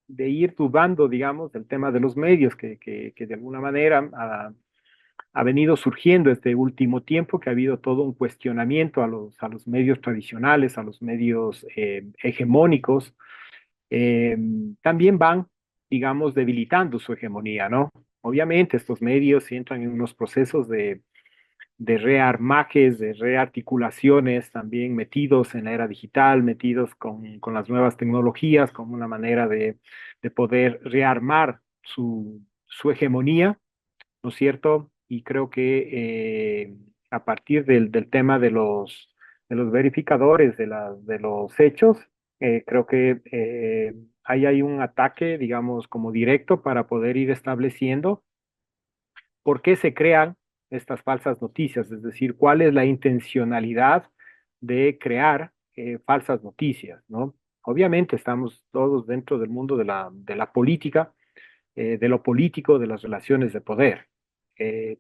ir dudando, digamos, del tema de los medios, que de alguna manera ha venido surgiendo este último tiempo, que ha habido todo un cuestionamiento a los medios tradicionales, a los medios hegemónicos, eh, también van, digamos, debilitando su hegemonía, ¿no? Obviamente estos medios entran en unos procesos de rearmajes, de rearticulaciones, también metidos en la era digital, metidos con las nuevas tecnologías, como una manera de poder rearmar su hegemonía, ¿no es cierto? Y creo que a partir del tema de los verificadores, de los hechos, creo que ahí hay un ataque, digamos, como directo para poder ir estableciendo por qué se crean estas falsas noticias, es decir, cuál es la intencionalidad de crear falsas noticias, ¿no? Obviamente estamos todos dentro del mundo de la política, de lo político, de las relaciones de poder.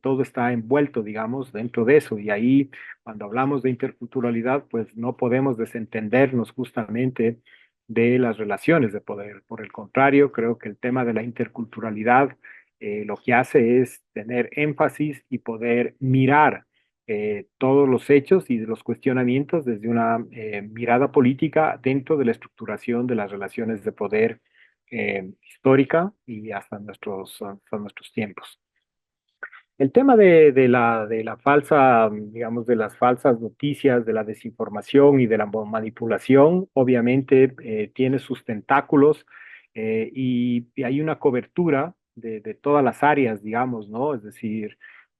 Todo está envuelto, digamos, dentro de eso. Y ahí, cuando hablamos de interculturalidad, pues no podemos desentendernos justamente de las relaciones de poder. Por el contrario, creo que el tema de la interculturalidad lo que hace es tener énfasis y poder mirar todos los hechos y los cuestionamientos desde una mirada política dentro de la estructuración de las relaciones de poder histórica y hasta nuestros tiempos. El tema de la falsa, digamos, de las falsas noticias, de la desinformación y de la manipulación, obviamente tiene sus tentáculos y hay una cobertura de todas las áreas, digamos, ¿no? Es decir,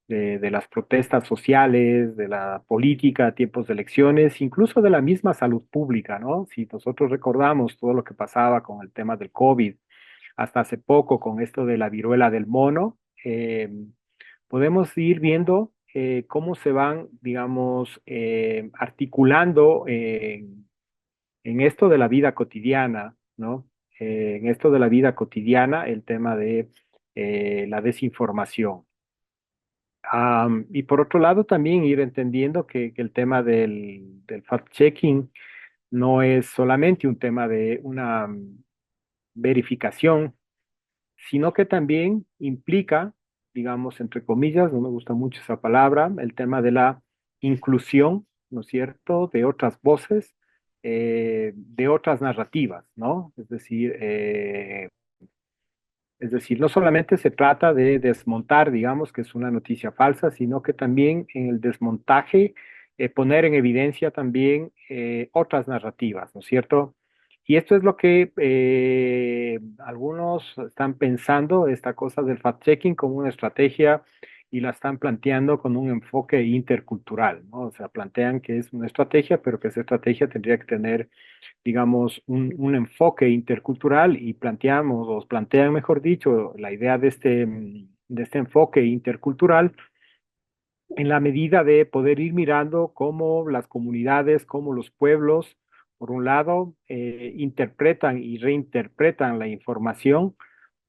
de las protestas sociales, de la política a tiempos de elecciones, incluso de la misma salud pública, ¿no? Si nosotros recordamos todo lo que pasaba con el tema del COVID, hasta hace poco con esto de la viruela del mono, podemos ir viendo cómo se van, digamos, articulando en esto de la vida cotidiana, ¿no? En esto de la vida cotidiana, el tema de la desinformación. Y por otro lado, también ir entendiendo que el tema del fact-checking no es solamente un tema de una verificación, sino que también implica, digamos, entre comillas, no me gusta mucho esa palabra, el tema de la inclusión, ¿no es cierto?, de otras voces, de otras narrativas, ¿no? Es decir, no solamente se trata de desmontar, digamos, que es una noticia falsa, sino que también en el desmontaje poner en evidencia también otras narrativas, ¿no es cierto? Y esto es lo que algunos están pensando, esta cosa del fact-checking como una estrategia y la están planteando con un enfoque intercultural, ¿no? O sea, plantean que es una estrategia, pero que esa estrategia tendría que tener digamos, un enfoque intercultural y planteamos, o plantean, mejor dicho, la idea de este enfoque intercultural en la medida de poder ir mirando cómo las comunidades, cómo los pueblos, por un lado, interpretan y reinterpretan la información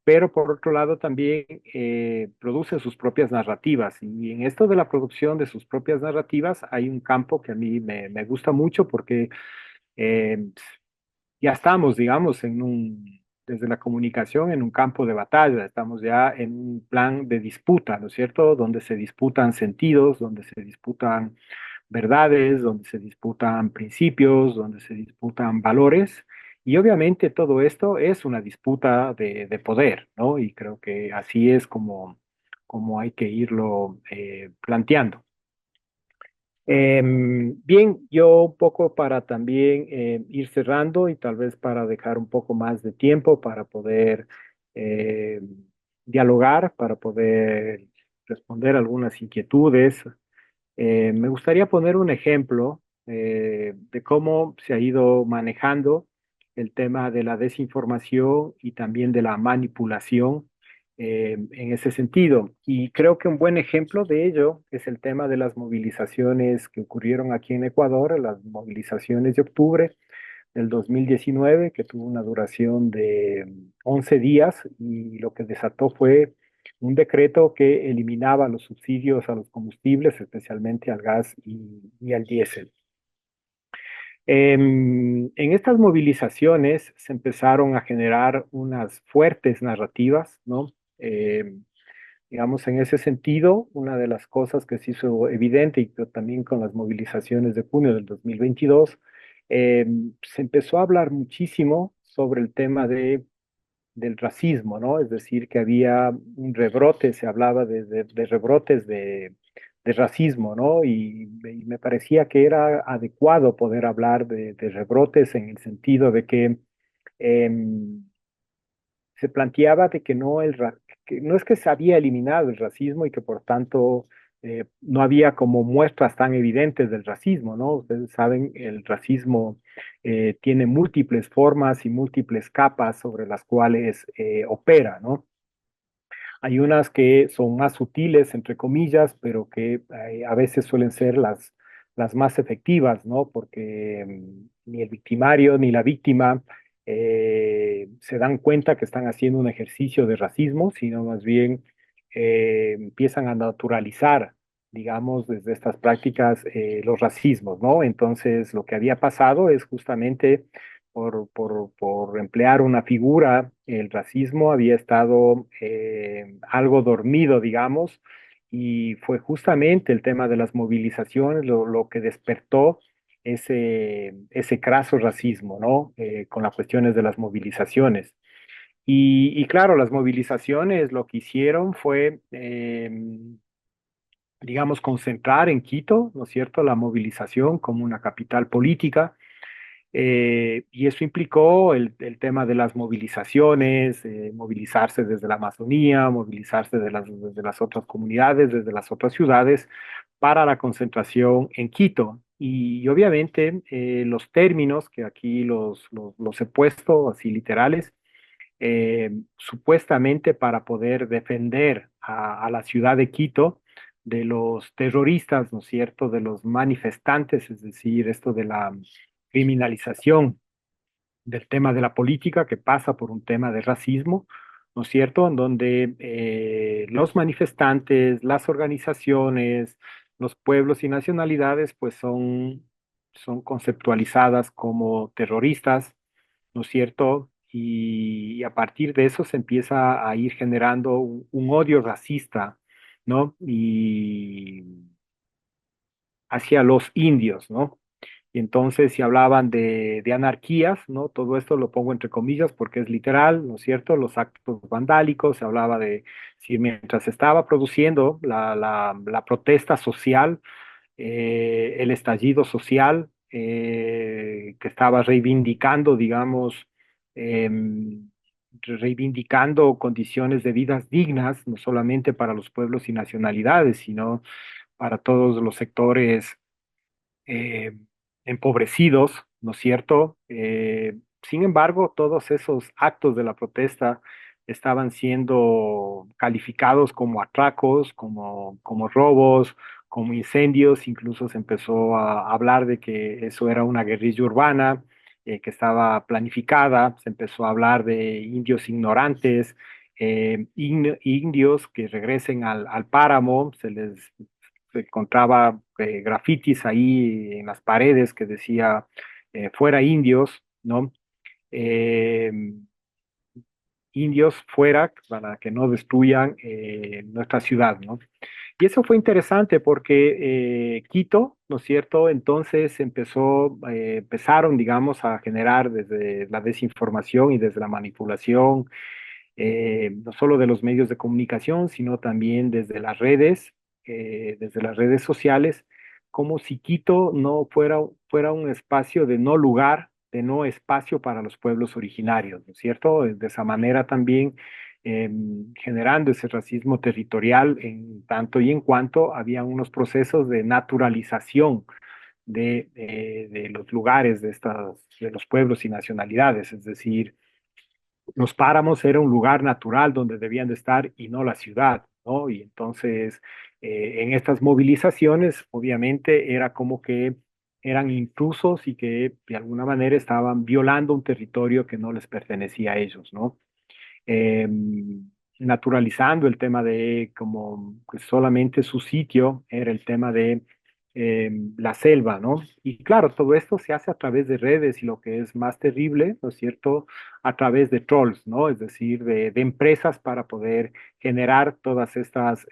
pero por otro lado también producen sus propias narrativas. Y en esto de la producción de sus propias narrativas hay un campo que a mí me gusta mucho porque eh, ya estamos, digamos, desde la comunicación en un campo de batalla, estamos ya en un plan de disputa, ¿no es cierto? Donde se disputan sentidos, donde se disputan verdades, donde se disputan principios, donde se disputan valores. Y obviamente todo esto es una disputa de poder, ¿no? Y creo que así es como hay que irlo planteando. Bien, yo un poco para también ir cerrando y tal vez para dejar un poco más de tiempo para poder eh, dialogar, para poder responder algunas inquietudes. Me gustaría poner un ejemplo de cómo se ha ido manejando el tema de la desinformación y también de la manipulación en ese sentido. Y creo que un buen ejemplo de ello es el tema de las movilizaciones que ocurrieron aquí en Ecuador, las movilizaciones de octubre del 2019, que tuvo una duración de 11 días y lo que desató fue un decreto que eliminaba los subsidios a los combustibles, especialmente al gas y al diésel. En estas movilizaciones se empezaron a generar unas fuertes narrativas, ¿no? Digamos, en ese sentido, una de las cosas que se hizo evidente y que también con las movilizaciones de junio del 2022, eh, se empezó a hablar muchísimo sobre el tema del racismo, ¿no? Es decir, que había un rebrote, se hablaba de rebrotes de racismo, ¿no? Y me parecía que era adecuado poder hablar de rebrotes en el sentido de que se planteaba de que que no es que se había eliminado el racismo y que por tanto no había como muestras tan evidentes del racismo, ¿no? Ustedes saben, el racismo tiene múltiples formas y múltiples capas sobre las cuales opera, ¿no? Hay unas que son más sutiles, entre comillas, pero que a veces suelen ser las más efectivas, ¿no? Porque ni el victimario ni la víctima se dan cuenta que están haciendo un ejercicio de racismo, sino más bien empiezan a naturalizar, digamos, desde estas prácticas los racismos, ¿no? Entonces, lo que había pasado es justamente por emplear una figura, el racismo había estado algo dormido, digamos, y fue justamente el tema de las movilizaciones lo que despertó ese craso racismo, ¿no? Con las cuestiones de las movilizaciones. Y claro, las movilizaciones lo que hicieron fue, digamos, concentrar en Quito, ¿no es cierto?, la movilización como una capital política y eso implicó el tema de las movilizaciones, movilizarse desde la Amazonía, movilizarse desde las otras comunidades, desde las otras ciudades, para la concentración en Quito. Y obviamente los términos que aquí los he puesto así literales, supuestamente para poder defender a la ciudad de Quito de los terroristas, ¿no es cierto?, de los manifestantes, es decir, esto de la criminalización del tema de la política que pasa por un tema de racismo, ¿no es cierto?, en donde los manifestantes, las organizaciones, los pueblos y nacionalidades, pues son conceptualizadas como terroristas, ¿no es cierto? Y a partir de eso se empieza a ir generando un odio racista, ¿no? Y hacia los indios, ¿no? Y entonces, si hablaban de anarquías, ¿no? Todo esto lo pongo entre comillas porque es literal, ¿no es cierto? Los actos vandálicos, se hablaba de si mientras se estaba produciendo la protesta social, el estallido social, que estaba reivindicando, digamos, reivindicando condiciones de vidas dignas, no solamente para los pueblos y nacionalidades, sino para todos los sectores eh, empobrecidos, ¿no es cierto? Sin embargo, todos esos actos de la protesta estaban siendo calificados como atracos, como robos, como incendios, incluso se empezó a hablar de que eso era una guerrilla urbana que estaba planificada, se empezó a hablar de indios ignorantes, indios que regresen al páramo, se encontraba grafitis ahí en las paredes que decía fuera indios, ¿no? Eh, indios fuera para que no destruyan nuestra ciudad, ¿no? Y eso fue interesante porque Quito, ¿no es cierto? Entonces empezaron, digamos, a generar desde la desinformación y desde la manipulación, no solo de los medios de comunicación, sino también desde las redes sociales, como si Quito no fuera un espacio de no lugar, de no espacio para los pueblos originarios, ¿no es cierto? De esa manera también generando ese racismo territorial en tanto y en cuanto había unos procesos de naturalización de los lugares de los pueblos y nacionalidades, es decir, los páramos era un lugar natural donde debían de estar y no la ciudad, ¿no? Y entonces, en estas movilizaciones, obviamente, era como que eran intrusos y que de alguna manera estaban violando un territorio que no les pertenecía a ellos, ¿no? eh, Naturalizando el tema de como que solamente su sitio era el tema de la selva, ¿no? Y claro, todo esto se hace a través de redes y lo que es más terrible, ¿no es cierto? A través de trolls, ¿no? Es decir, de empresas para poder generar todas estas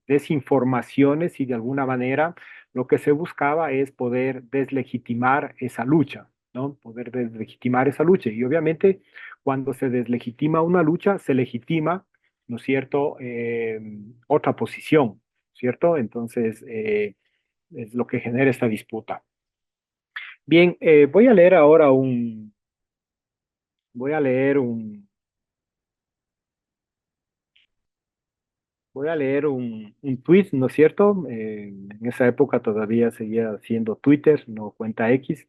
desinformaciones y de alguna manera lo que se buscaba es poder deslegitimar esa lucha, ¿no? Poder deslegitimar esa lucha. Y obviamente cuando se deslegitima una lucha, se legitima, ¿no es cierto?, otra posición, ¿cierto? Entonces, es lo que genera esta disputa. Bien, voy a leer ahora voy a leer voy a leer un tweet, ¿no es cierto? En esa época todavía seguía siendo Twitter, no cuenta X,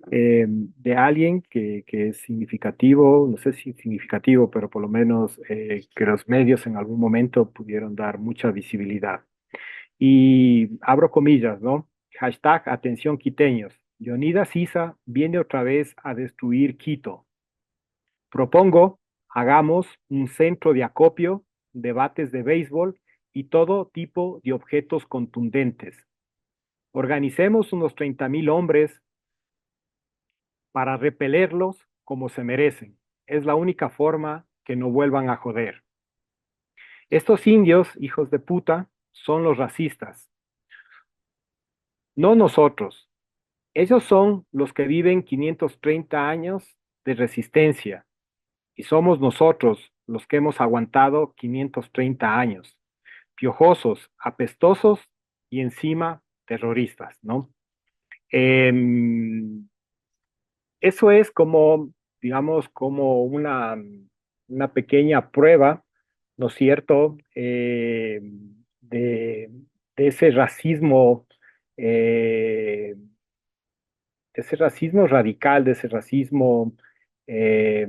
de alguien que es significativo, no sé si significativo, pero por lo menos que los medios en algún momento pudieron dar mucha visibilidad. Y abro comillas, ¿no? Hashtag atención quiteños. Leonidas Issa viene otra vez a destruir Quito. Propongo, hagamos un centro de acopio, debates de béisbol y todo tipo de objetos contundentes. Organicemos unos 30,000 hombres para repelerlos como se merecen. Es la única forma que no vuelvan a joder. Estos indios, hijos de puta, son los racistas, no nosotros. Ellos son los que viven 530 años de resistencia y somos nosotros los que hemos aguantado 530 años, piojosos, apestosos y encima terroristas, ¿no? Eh, Eso es como, digamos, como una pequeña prueba, ¿no es cierto?, de ese racismo, eh, de ese racismo radical, de ese racismo eh,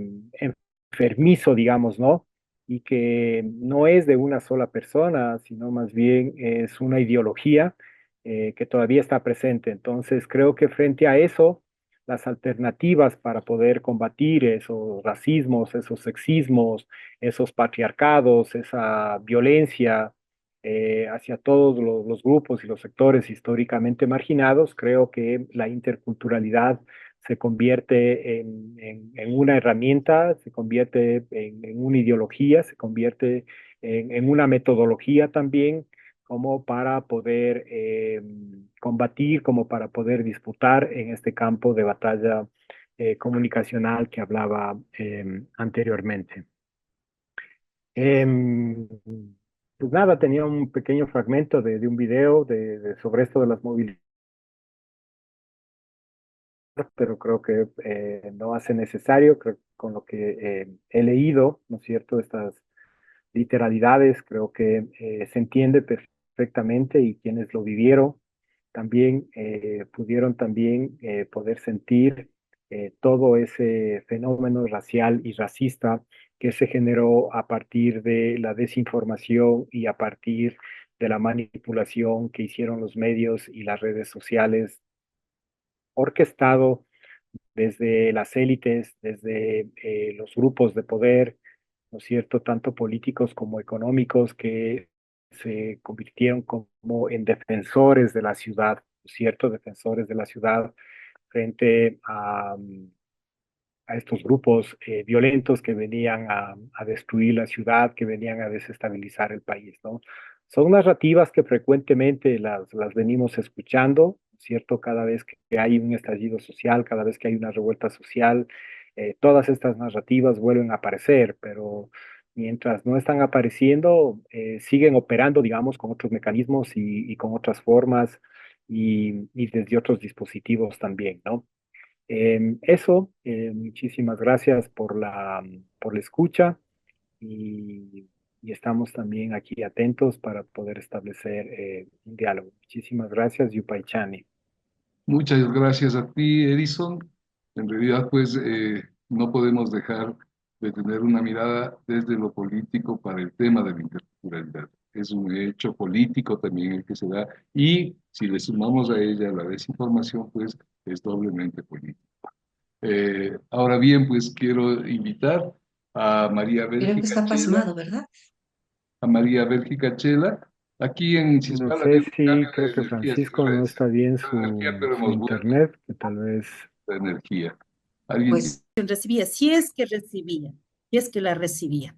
enfermizo, digamos, ¿no? Y que no es de una sola persona, sino más bien es una ideología que todavía está presente. Entonces, creo que frente a eso, las alternativas para poder combatir esos racismos, esos sexismos, esos patriarcados, esa violencia, hacia todos los grupos y los sectores históricamente marginados, creo que la interculturalidad se convierte en una herramienta, se convierte en una ideología, se convierte en una metodología también como para poder combatir, como para poder disputar en este campo de batalla comunicacional que hablaba anteriormente. Em, pues nada, tenía un pequeño fragmento de un video sobre esto de las movilidades, pero creo que no hace necesario, creo, con lo que he leído, ¿no es cierto? Estas literalidades, creo que se entiende perfectamente y quienes lo vivieron también pudieron también poder sentir todo ese fenómeno racial y racista que se generó a partir de la desinformación y a partir de la manipulación que hicieron los medios y las redes sociales, orquestado desde las élites, desde los grupos de poder, ¿no es cierto?, tanto políticos como económicos, que se convirtieron como en defensores de la ciudad, ¿no es cierto?, defensores de la ciudad frente a estos grupos violentos que venían a destruir la ciudad, que venían a desestabilizar el país, ¿no? Son narrativas que frecuentemente las venimos escuchando, ¿cierto? Cada vez que hay un estallido social, cada vez que hay una revuelta social, todas estas narrativas vuelven a aparecer, pero mientras no están apareciendo, siguen operando, digamos, con otros mecanismos y con otras formas y desde otros dispositivos también, ¿no? Eso, muchísimas gracias por la escucha y, y estamos también aquí atentos para poder establecer un diálogo. Muchísimas gracias, Yupaichani. Muchas gracias a ti, Edison. En realidad, pues, no podemos dejar de tener una mirada desde lo político para el tema de la interculturalidad. Es un hecho político también el que se da y si le sumamos a ella la desinformación, pues es doblemente político. Ahora bien, pues quiero invitar a María Creo que Bélgica está Chela, pasmado, ¿verdad? a María Bélgica Chela. Aquí en No Chispal sé había un si, cambio creo de que energía, si Francisco no está bien de energía, pero su hemos vuelto internet, que tal vez... la energía. ¿Alguien tiene? Pues Recibía, si es que recibía, si es que la recibía.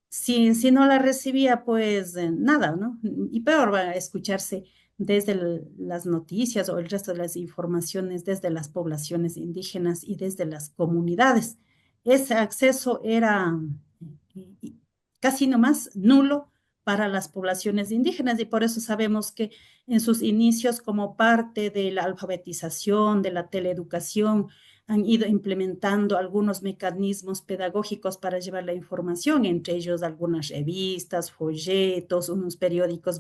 Si no la recibía, pues nada, ¿no? Y peor va a escucharse desde las noticias o el resto de las informaciones desde las poblaciones indígenas y desde las comunidades. Ese acceso era casi nomás nulo para las poblaciones indígenas y por eso sabemos que en sus inicios, como parte de la alfabetización, de la teleeducación, han ido implementando algunos mecanismos pedagógicos para llevar la información, entre ellos algunas revistas, folletos, unos periódicos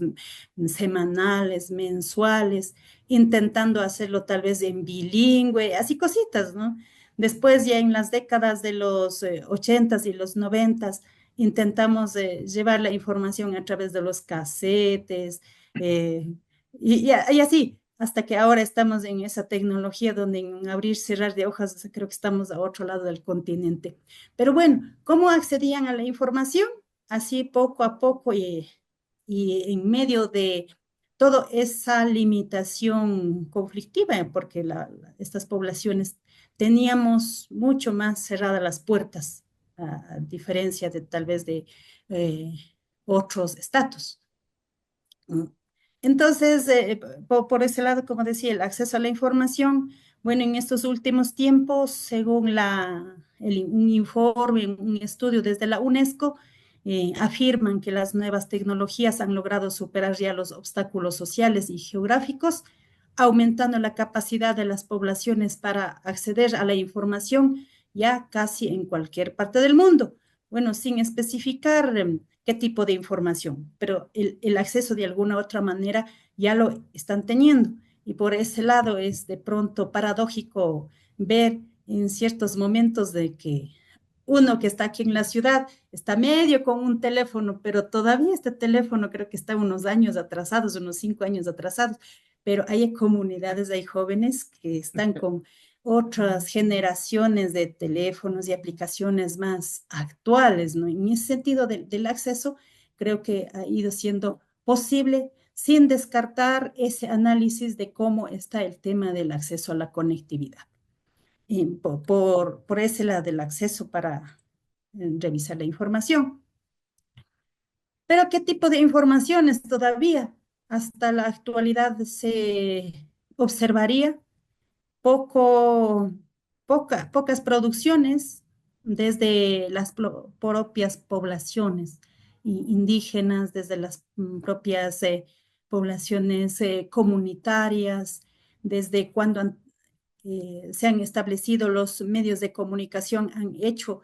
semanales, mensuales, intentando hacerlo tal vez en bilingüe, así cositas, ¿no? Después ya en las décadas de los 80s y los 90s intentamos llevar la información a través de los casetes eh, y así hasta que ahora estamos en esa tecnología donde en abrir, cerrar de hojas, creo que estamos a otro lado del continente. Pero bueno, ¿cómo accedían a la información? Así poco a poco y en medio de toda esa limitación conflictiva, porque estas poblaciones teníamos mucho más cerradas las puertas, a diferencia de tal vez de eh, otros estatus. Entonces, por ese lado, como decía, el acceso a la información, bueno, en estos últimos tiempos, según un informe, un estudio desde la UNESCO, afirman que las nuevas tecnologías han logrado superar ya los obstáculos sociales y geográficos, aumentando la capacidad de las poblaciones para acceder a la información ya casi en cualquier parte del mundo. Bueno, sin especificar qué tipo de información, pero el acceso de alguna u otra manera ya lo están teniendo. Y por ese lado es de pronto paradójico ver en ciertos momentos de que uno que está aquí en la ciudad está medio con un teléfono, pero todavía este teléfono creo que está unos años atrasados, unos 5 años atrasados, pero hay comunidades, hay jóvenes que están con otras generaciones de teléfonos y aplicaciones más actuales, ¿no? En ese sentido del acceso, creo que ha ido siendo posible sin descartar ese análisis de cómo está el tema del acceso a la conectividad. Y por ese lado del acceso para revisar la información. Pero ¿qué tipo de informaciones todavía hasta la actualidad se observaría? Poco, pocas producciones desde las propias poblaciones indígenas, desde las propias poblaciones comunitarias, desde cuando se han establecido los medios de comunicación, han hecho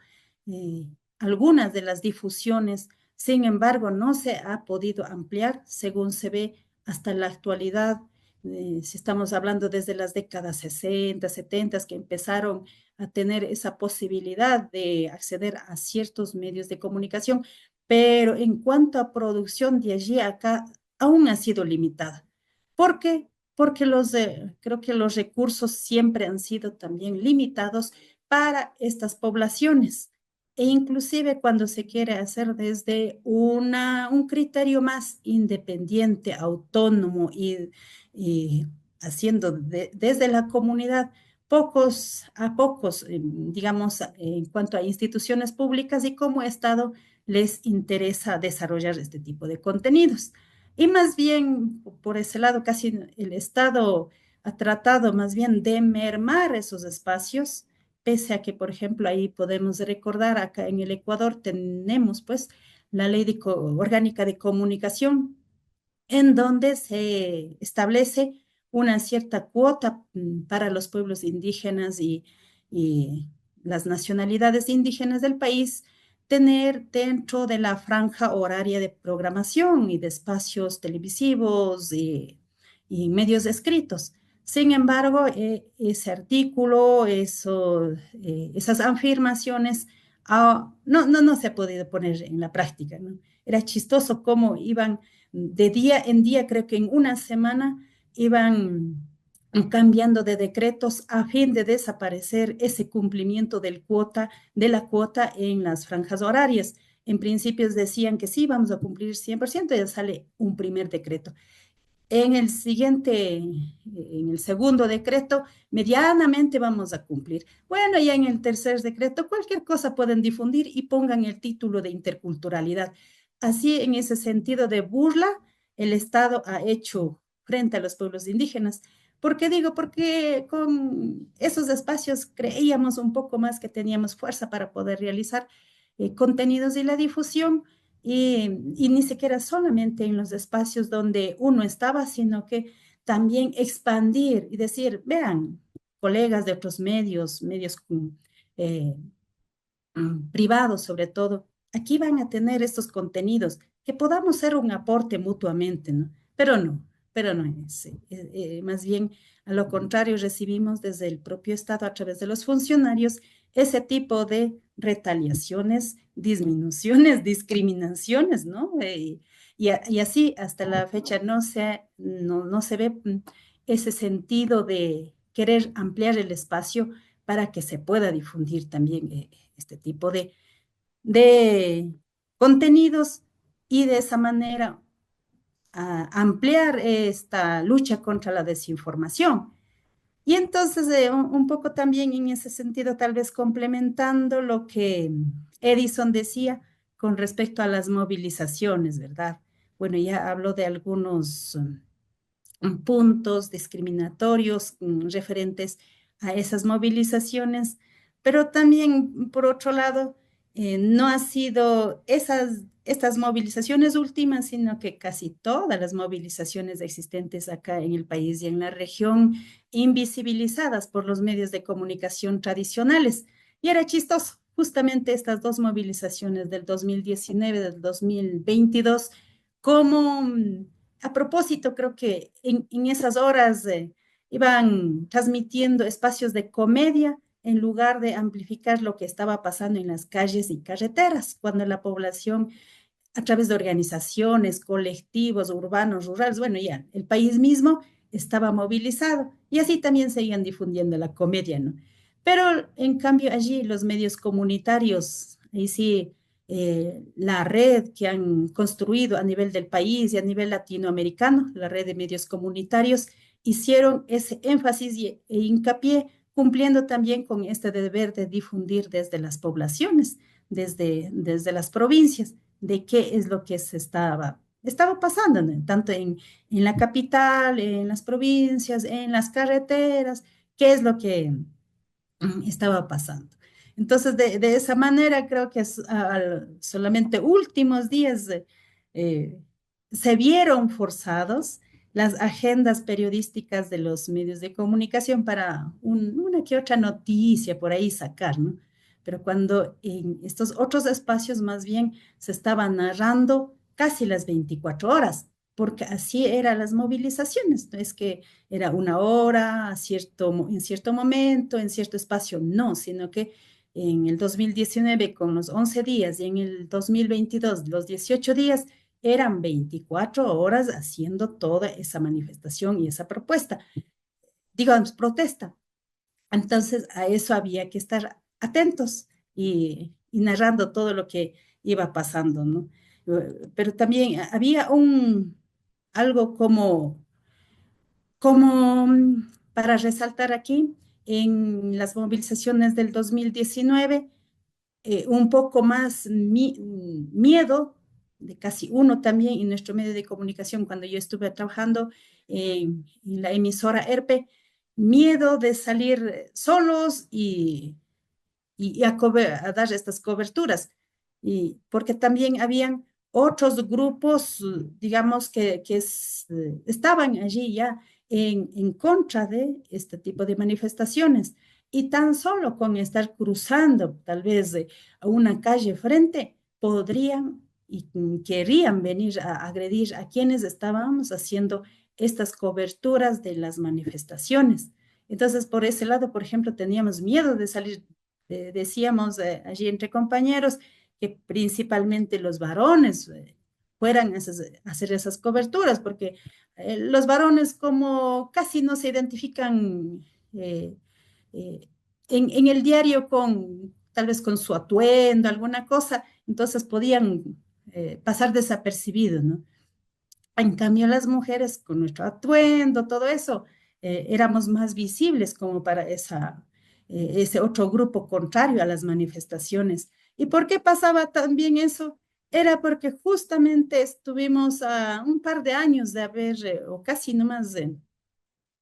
eh, algunas de las difusiones. Sin embargo, no se ha podido ampliar según se ve hasta la actualidad. Si estamos hablando desde las décadas 60, 70, que empezaron a tener esa posibilidad de acceder a ciertos medios de comunicación, pero en cuanto a producción de allí a acá, aún ha sido limitada. ¿Por qué? Porque creo que los recursos siempre han sido también limitados para estas poblaciones. e inclusive cuando se quiere hacer desde un criterio más independiente, autónomo y haciendo desde la comunidad, pocos a pocos, digamos, en cuanto a instituciones públicas y como Estado les interesa desarrollar este tipo de contenidos. Y más bien, por ese lado, casi el Estado ha tratado más bien de mermar esos espacios, pese a que, por ejemplo, ahí podemos recordar, acá en el Ecuador tenemos pues la Ley Orgánica de Comunicación, en donde se establece una cierta cuota para los pueblos indígenas y las nacionalidades indígenas del país, tener dentro de la franja horaria de programación y de espacios televisivos y medios escritos. Sin embargo, ese artículo, esas afirmaciones, no se ha podido poner en la práctica, ¿no? Era chistoso cómo iban de día en día, creo que en una semana iban cambiando de decretos a fin de desaparecer ese cumplimiento de la cuota en las franjas horarias. En principio decían que sí, vamos a cumplir 100%, y ya sale un primer decreto. En el segundo decreto, medianamente vamos a cumplir. Bueno, ya en el tercer decreto, cualquier cosa pueden difundir y pongan el título de interculturalidad. Así, en ese sentido de burla, el Estado ha hecho frente a los pueblos indígenas. ¿Por qué digo? Porque con esos espacios creíamos un poco más que teníamos fuerza para poder realizar contenidos y la difusión y ni siquiera solamente en los espacios donde uno estaba, sino que también expandir y decir, vean, colegas de otros medios eh, privados sobre todo, aquí van a tener estos contenidos, que podamos ser un aporte mutuamente, ¿no? Pero no es, más bien a lo contrario, recibimos desde el propio Estado a través de los funcionarios ese tipo de retaliaciones, disminuciones, discriminaciones, ¿no? Y así hasta la fecha no se ve ese sentido de querer ampliar el espacio para que se pueda difundir también este tipo de contenidos y de esa manera ampliar esta lucha contra la desinformación. Y entonces, un poco también en ese sentido, tal vez complementando lo que Edison decía con respecto a las movilizaciones, ¿verdad? Bueno, ya habló de algunos puntos discriminatorios referentes a esas movilizaciones, pero también, por otro lado, no ha sido estas movilizaciones últimas, sino que casi todas las movilizaciones existentes acá en el país y en la región, invisibilizadas por los medios de comunicación tradicionales. Y era chistoso, justamente estas dos movilizaciones del 2019, del 2022, como a propósito, creo que en esas horas iban transmitiendo espacios de comedia en lugar de amplificar lo que estaba pasando en las calles y carreteras, cuando la población, a través de organizaciones, colectivos, urbanos, rurales, bueno, ya el país mismo estaba movilizado y así también seguían difundiendo la comedia, ¿no? Pero en cambio allí los medios comunitarios, ahí sí, la red que han construido a nivel del país y a nivel latinoamericano, la red de medios comunitarios, hicieron ese énfasis e hincapié, cumpliendo también con este deber de difundir desde las poblaciones, desde las provincias, de qué es lo que estaba pasando, ¿no? Tanto en la capital, en las provincias, en las carreteras, qué es lo que estaba pasando. Entonces, de esa manera, creo que solamente últimos días eh, se vieron forzados las agendas periodísticas de los medios de comunicación para una que otra noticia por ahí sacar, ¿no? Pero cuando en estos otros espacios más bien se estaba narrando casi las 24 horas, porque así eran las movilizaciones, no es que era una hora, en cierto momento, en cierto espacio, no, sino que en el 2019 con los 11 días y en el 2022 los 18 días, eran 24 horas haciendo toda esa manifestación y esa propuesta, digamos, protesta. Entonces, a eso había que estar atentos y narrando todo lo que iba pasando, ¿no? Pero también había algo como para resaltar aquí, en las movilizaciones del 2019, un poco más miedo, de casi uno también en nuestro medio de comunicación cuando yo estuve trabajando en la emisora ERPE, miedo de salir solos y a dar estas coberturas. Y porque también habían otros grupos, digamos, que estaban allí ya en contra de este tipo de manifestaciones. Y tan solo con estar cruzando tal vez a una calle frente, podrían y querían venir a agredir a quienes estábamos haciendo estas coberturas de las manifestaciones. Entonces, por ese lado, por ejemplo, teníamos miedo de salir, decíamos allí entre compañeros, que principalmente los varones fueran a hacer esas coberturas, porque los varones como casi no se identifican eh, eh, en el diario con, tal vez con su atuendo, alguna cosa, entonces podían pasar desapercibidos, ¿no? En cambio, las mujeres con nuestro atuendo, todo eso, éramos más visibles como para ese otro grupo contrario a las manifestaciones. ¿Y por qué pasaba también eso? Era porque justamente estuvimos a un par de años de haber, o casi no más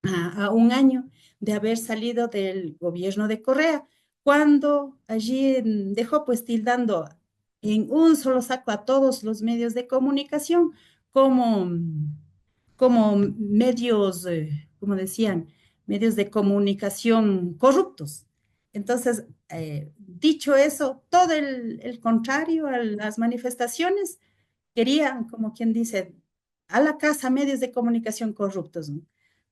a un año de haber salido del gobierno de Correa, cuando allí dejó pues tildando en un solo saco a todos los medios de comunicación como, como medios, como decían, medios de comunicación corruptos. Entonces, dicho eso, todo el contrario a las manifestaciones, querían, como quien dice, a la casa medios de comunicación corruptos, ¿no?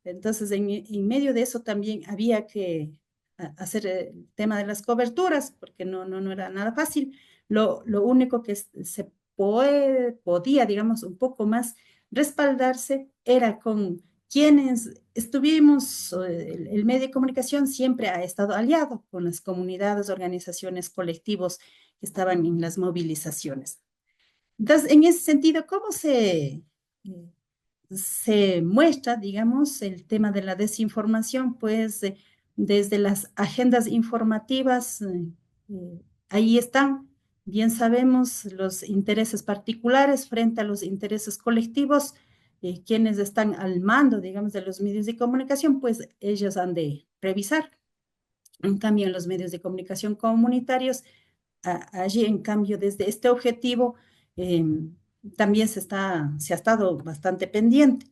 Entonces, en medio de eso también había que hacer el tema de las coberturas, porque no era nada fácil. Lo único que se podía, digamos, un poco más respaldarse era con quienes estuvimos, el medio de comunicación siempre ha estado aliado con las comunidades, organizaciones, colectivos que estaban en las movilizaciones. Entonces, en ese sentido, ¿cómo se muestra, digamos, el tema de la desinformación? Pues desde las agendas informativas, ahí están, bien sabemos, los intereses particulares frente a los intereses colectivos, quienes están al mando, digamos, de los medios de comunicación, pues ellos han de revisar. En cambio, en los medios de comunicación comunitarios, allí, en cambio, desde este objetivo, eh, también se ha estado bastante pendiente.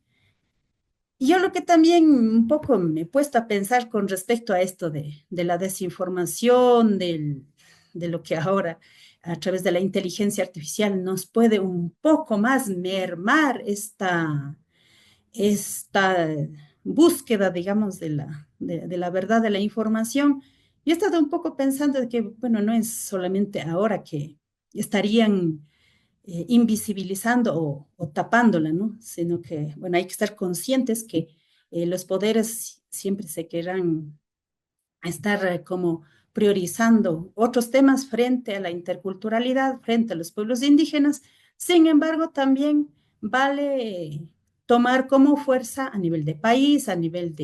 Y yo lo que también un poco me he puesto a pensar con respecto a esto de la desinformación, de lo que ahora a través de la inteligencia artificial nos puede un poco más mermar esta búsqueda, digamos, de la verdad de la información. Yo he estado un poco pensando de que, bueno, no es solamente ahora que estarían invisibilizando o tapándola, ¿no? Sino que, bueno, hay que estar conscientes que los poderes siempre se querrán estar como priorizando otros temas frente a la interculturalidad, frente a los pueblos indígenas. Sin embargo, también vale tomar como fuerza a nivel de país, a nivel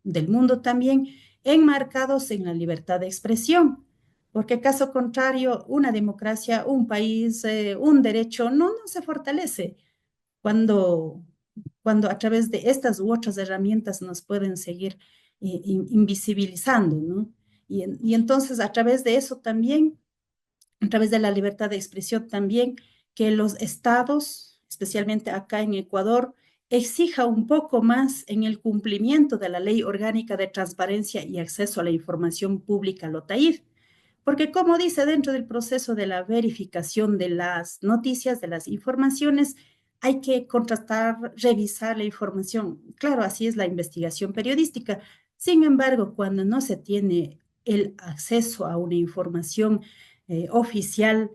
del mundo también, enmarcados en la libertad de expresión. Porque caso contrario, una democracia, un país, un derecho no se fortalece cuando, cuando a través de estas u otras herramientas nos pueden seguir invisibilizando, ¿no? Y entonces a través de eso también, a través de la libertad de expresión también, que los estados, especialmente acá en Ecuador, exija un poco más en el cumplimiento de la Ley Orgánica de Transparencia y Acceso a la Información Pública, LOTAID. Porque como dice, dentro del proceso de la verificación de las noticias, de las informaciones, hay que contrastar, revisar la información. Claro, así es la investigación periodística. Sin embargo, cuando no se tiene el acceso a una información oficial,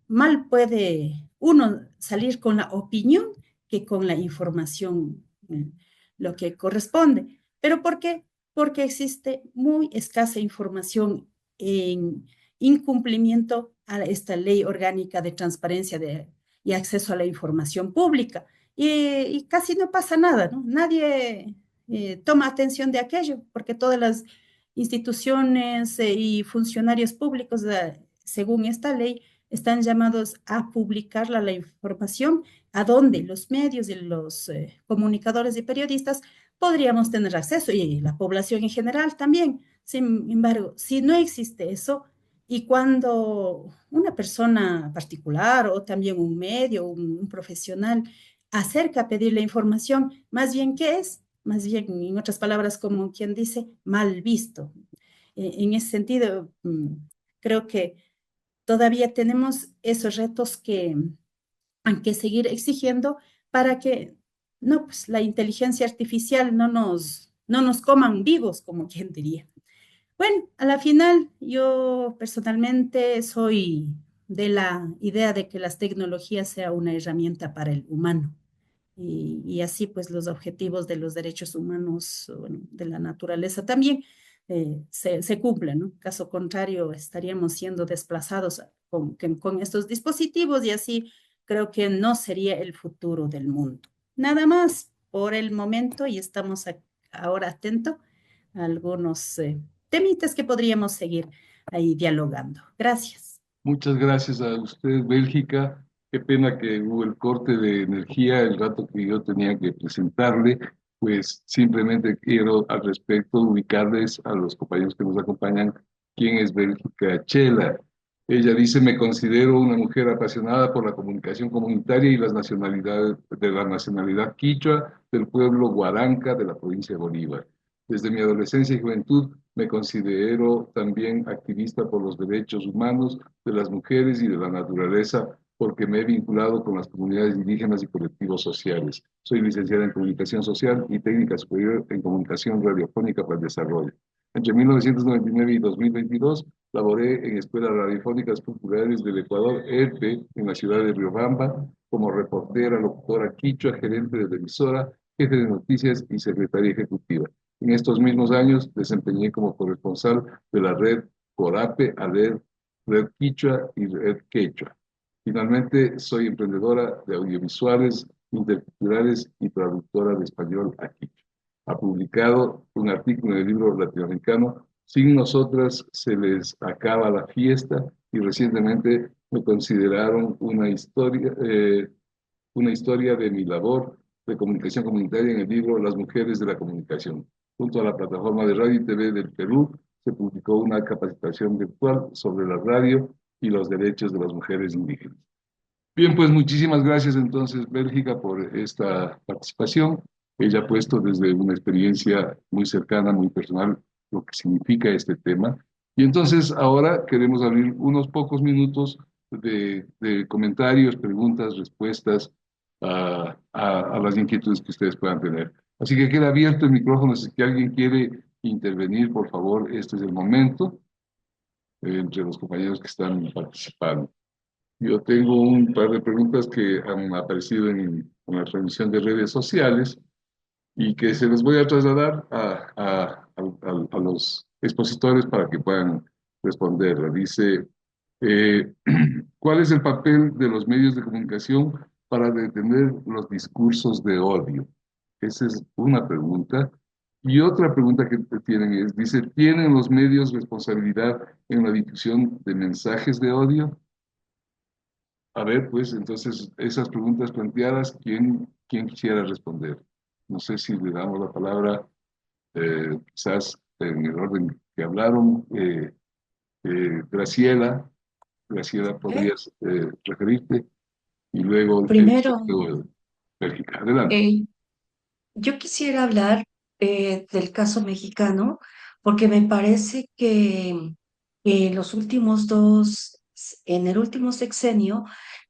mal puede uno salir con la opinión que con la información, lo que corresponde. ¿Pero por qué? Porque existe muy escasa información en, incumplimiento a esta ley orgánica de transparencia y acceso a la información pública. Y casi no pasa nada, ¿no? Nadie toma atención de aquello, porque todas las instituciones y funcionarios públicos, según esta ley, están llamados a publicar la información a donde los medios y los comunicadores y periodistas podríamos tener acceso, y la población en general también. Sin embargo, si no existe eso, y cuando una persona particular o también un medio, un profesional acerca a pedir la información, más bien, ¿qué es? Más bien, en otras palabras, como quien dice, mal visto. En ese sentido, creo que todavía tenemos esos retos que hay que seguir exigiendo para que no, pues, la inteligencia artificial no nos coman vivos, como quien diría. Bueno, a la final yo personalmente soy de la idea de que las tecnologías sea una herramienta para el humano y así pues los objetivos de los derechos humanos, bueno, de la naturaleza también se cumplen, ¿no? Caso contrario, estaríamos siendo desplazados con estos dispositivos y así creo que no sería el futuro del mundo. Nada más por el momento y estamos ahora atentos a algunos temitas que podríamos seguir ahí dialogando. Gracias. Muchas gracias a usted, Bélgica. Qué pena que hubo el corte de energía el rato que yo tenía que presentarle. Pues simplemente quiero al respecto ubicarles a los compañeros que nos acompañan quién es Bélgica Chela. Ella dice, me considero una mujer apasionada por la comunicación comunitaria y las nacionalidades, de la nacionalidad quichua del pueblo Huaranca de la provincia de Bolívar. Desde mi adolescencia y juventud me considero también activista por los derechos humanos de las mujeres y de la naturaleza, porque me he vinculado con las comunidades indígenas y colectivos sociales. Soy licenciada en Comunicación Social y técnica superior en Comunicación Radiofónica para el Desarrollo. Entre 1999 y 2022 laboré en Escuelas Radiofónicas Populares del Ecuador, ERPE, en la ciudad de Riobamba, como reportera, locutora quichua, gerente de emisora, jefe de noticias y secretaria ejecutiva. En estos mismos años desempeñé como corresponsal de la red Corape, ALER, Red Quichua y Red Quechua. Finalmente, soy emprendedora de audiovisuales, interculturales y traductora de español a quichua. Ha publicado un artículo en el libro latinoamericano Sin nosotras se les acaba la fiesta, y recientemente me consideraron una historia de mi labor de comunicación comunitaria en el libro Las mujeres de la comunicación. Junto a la plataforma de Radio y TV del Perú, se publicó una capacitación virtual sobre la radio y los derechos de las mujeres indígenas. Bien, pues muchísimas gracias entonces, Bélgica, por esta participación. Ella ha puesto desde una experiencia muy cercana, muy personal, lo que significa este tema. Y entonces ahora queremos abrir unos pocos minutos de comentarios, preguntas, respuestas a las inquietudes que ustedes puedan tener. Así que queda abierto el micrófono. Si alguien quiere intervenir, por favor, este es el momento, entre los compañeros que están participando. Yo tengo un par de preguntas que han aparecido en la transmisión de redes sociales y que se les voy a trasladar a los expositores para que puedan responderla. Dice, ¿cuál es el papel de los medios de comunicación para detener los discursos de odio? Esa es una pregunta. Y otra pregunta que tienen es, dice, ¿tienen los medios responsabilidad en la difusión de mensajes de odio? A ver, pues entonces esas preguntas planteadas, ¿quién quisiera responder? No sé si le damos la palabra, quizás en el orden que hablaron. Graciela, podrías referirte, y luego Primero, Bélgica. Adelante. yo quisiera hablar del caso mexicano porque me parece que en el último sexenio,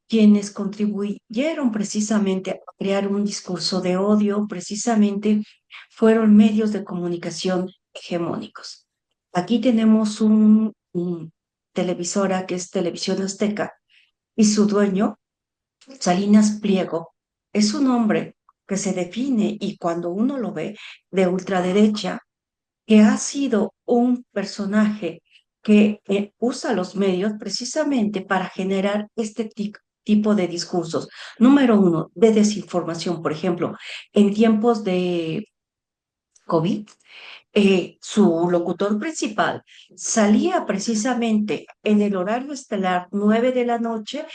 quienes contribuyeron precisamente a crear un discurso de odio, precisamente fueron medios de comunicación hegemónicos. Aquí tenemos un televisora que es Televisión Azteca y su dueño, Salinas Pliego, es un hombre que se define, y cuando uno lo ve, de ultraderecha, que ha sido un personaje que usa los medios precisamente para generar este tipo de discursos. Número uno, de desinformación. Por ejemplo, en tiempos de COVID, su locutor principal salía precisamente en el horario estelar 9 de la noche,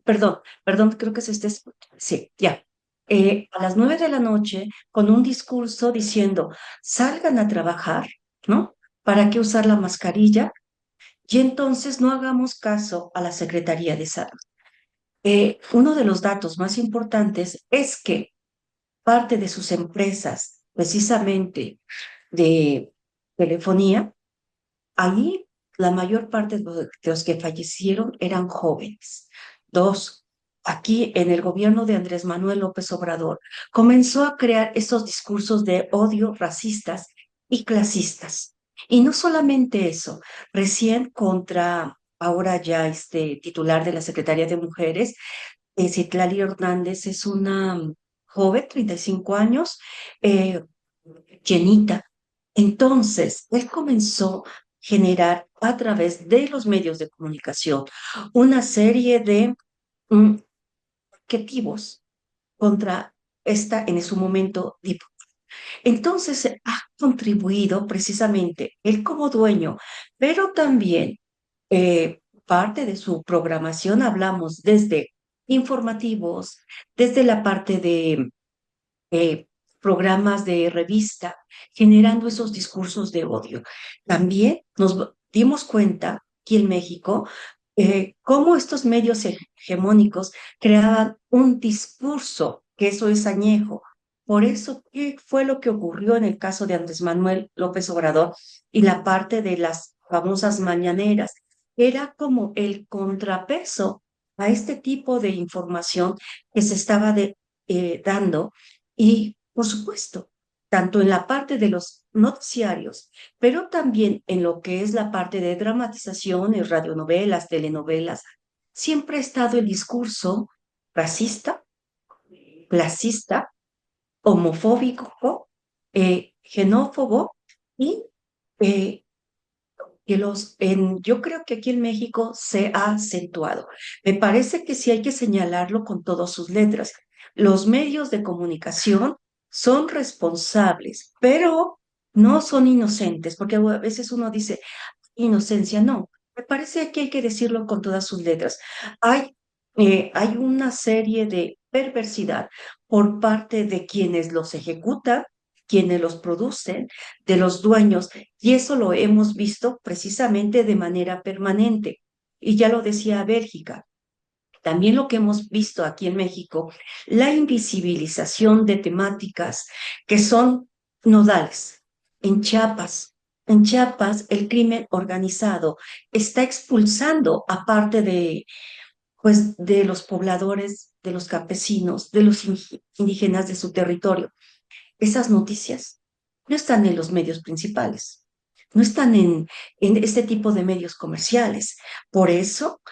perdón, creo que sí, ya, a las 9 de la noche con un discurso diciendo, salgan a trabajar, ¿no? ¿Para qué usar la mascarilla? Y entonces no hagamos caso a la Secretaría de Salud. Uno de los datos más importantes es que parte de sus empresas, precisamente de telefonía, allí la mayor parte de los que fallecieron eran jóvenes. Dos, aquí en el gobierno de Andrés Manuel López Obrador comenzó a crear esos discursos de odio racistas y clasistas. Y no solamente eso, recién contra ahora ya titular de la Secretaría de Mujeres, Citlali Hernández es una joven, 35 años, eh, llenita. Entonces, él comenzó a generar a través de los medios de comunicación una serie de mm, objetivos contra esta, en su momento, diputada. Entonces, ha contribuido precisamente él como dueño, pero también parte de su programación hablamos desde informativos, desde la parte de eh, programas de revista, generando esos discursos de odio. También nos dimos cuenta aquí en México cómo estos medios hegemónicos creaban un discurso, que eso es añejo. Por eso, ¿qué fue lo que ocurrió en el caso de Andrés Manuel López Obrador y la parte de las famosas mañaneras? Era como el contrapeso a este tipo de información que se estaba dando y, por supuesto, tanto en la parte de los noticiarios, pero también en lo que es la parte de dramatizaciones, radionovelas, telenovelas, siempre ha estado el discurso racista, clasista, homofóbico, xenófobo y eh, yo creo que aquí en México se ha acentuado. Me parece que sí hay que señalarlo con todas sus letras. Los medios de comunicación son responsables, pero no son inocentes, porque a veces uno dice inocencia, no. Me parece que hay que decirlo con todas sus letras. Hay una serie de perversidad por parte de quienes los ejecutan, quienes los producen, de los dueños, y eso lo hemos visto precisamente de manera permanente. Y ya lo decía Bélgica, también lo que hemos visto aquí en México, la invisibilización de temáticas que son nodales. En Chiapas, el crimen organizado está expulsando a parte pues, de los pobladores, de los campesinos, de los indígenas de su territorio. Esas noticias no están en los medios principales, no están en este tipo de medios comerciales. Por eso,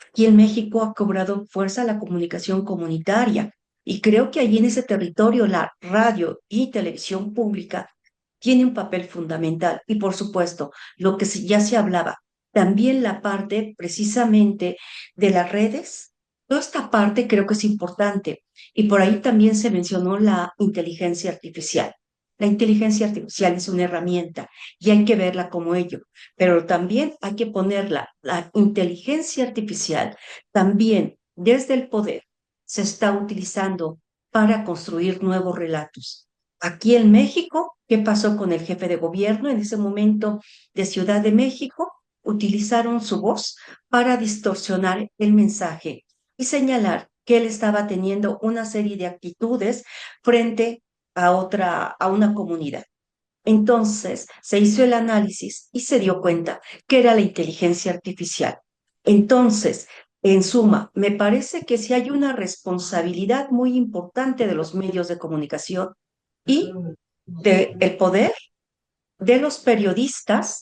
aquí en México ha cobrado fuerza la comunicación comunitaria y creo que allí en ese territorio la radio y televisión pública tiene un papel fundamental. Y por supuesto, lo que ya se hablaba, también la parte precisamente de las redes, toda esta parte creo que es importante. Y por ahí también se mencionó la inteligencia artificial. La inteligencia artificial es una herramienta y hay que verla como ello, pero también hay que ponerla, la inteligencia artificial, también desde el poder se está utilizando para construir nuevos relatos. Aquí en México, ¿qué pasó con el jefe de gobierno en ese momento de Ciudad de México? Utilizaron su voz para distorsionar el mensaje y señalar que él estaba teniendo una serie de actitudes frente a una comunidad. Entonces se hizo el análisis y se dio cuenta que era la inteligencia artificial. Entonces, en suma, me parece que sí hay una responsabilidad muy importante de los medios de comunicación y del poder de los periodistas,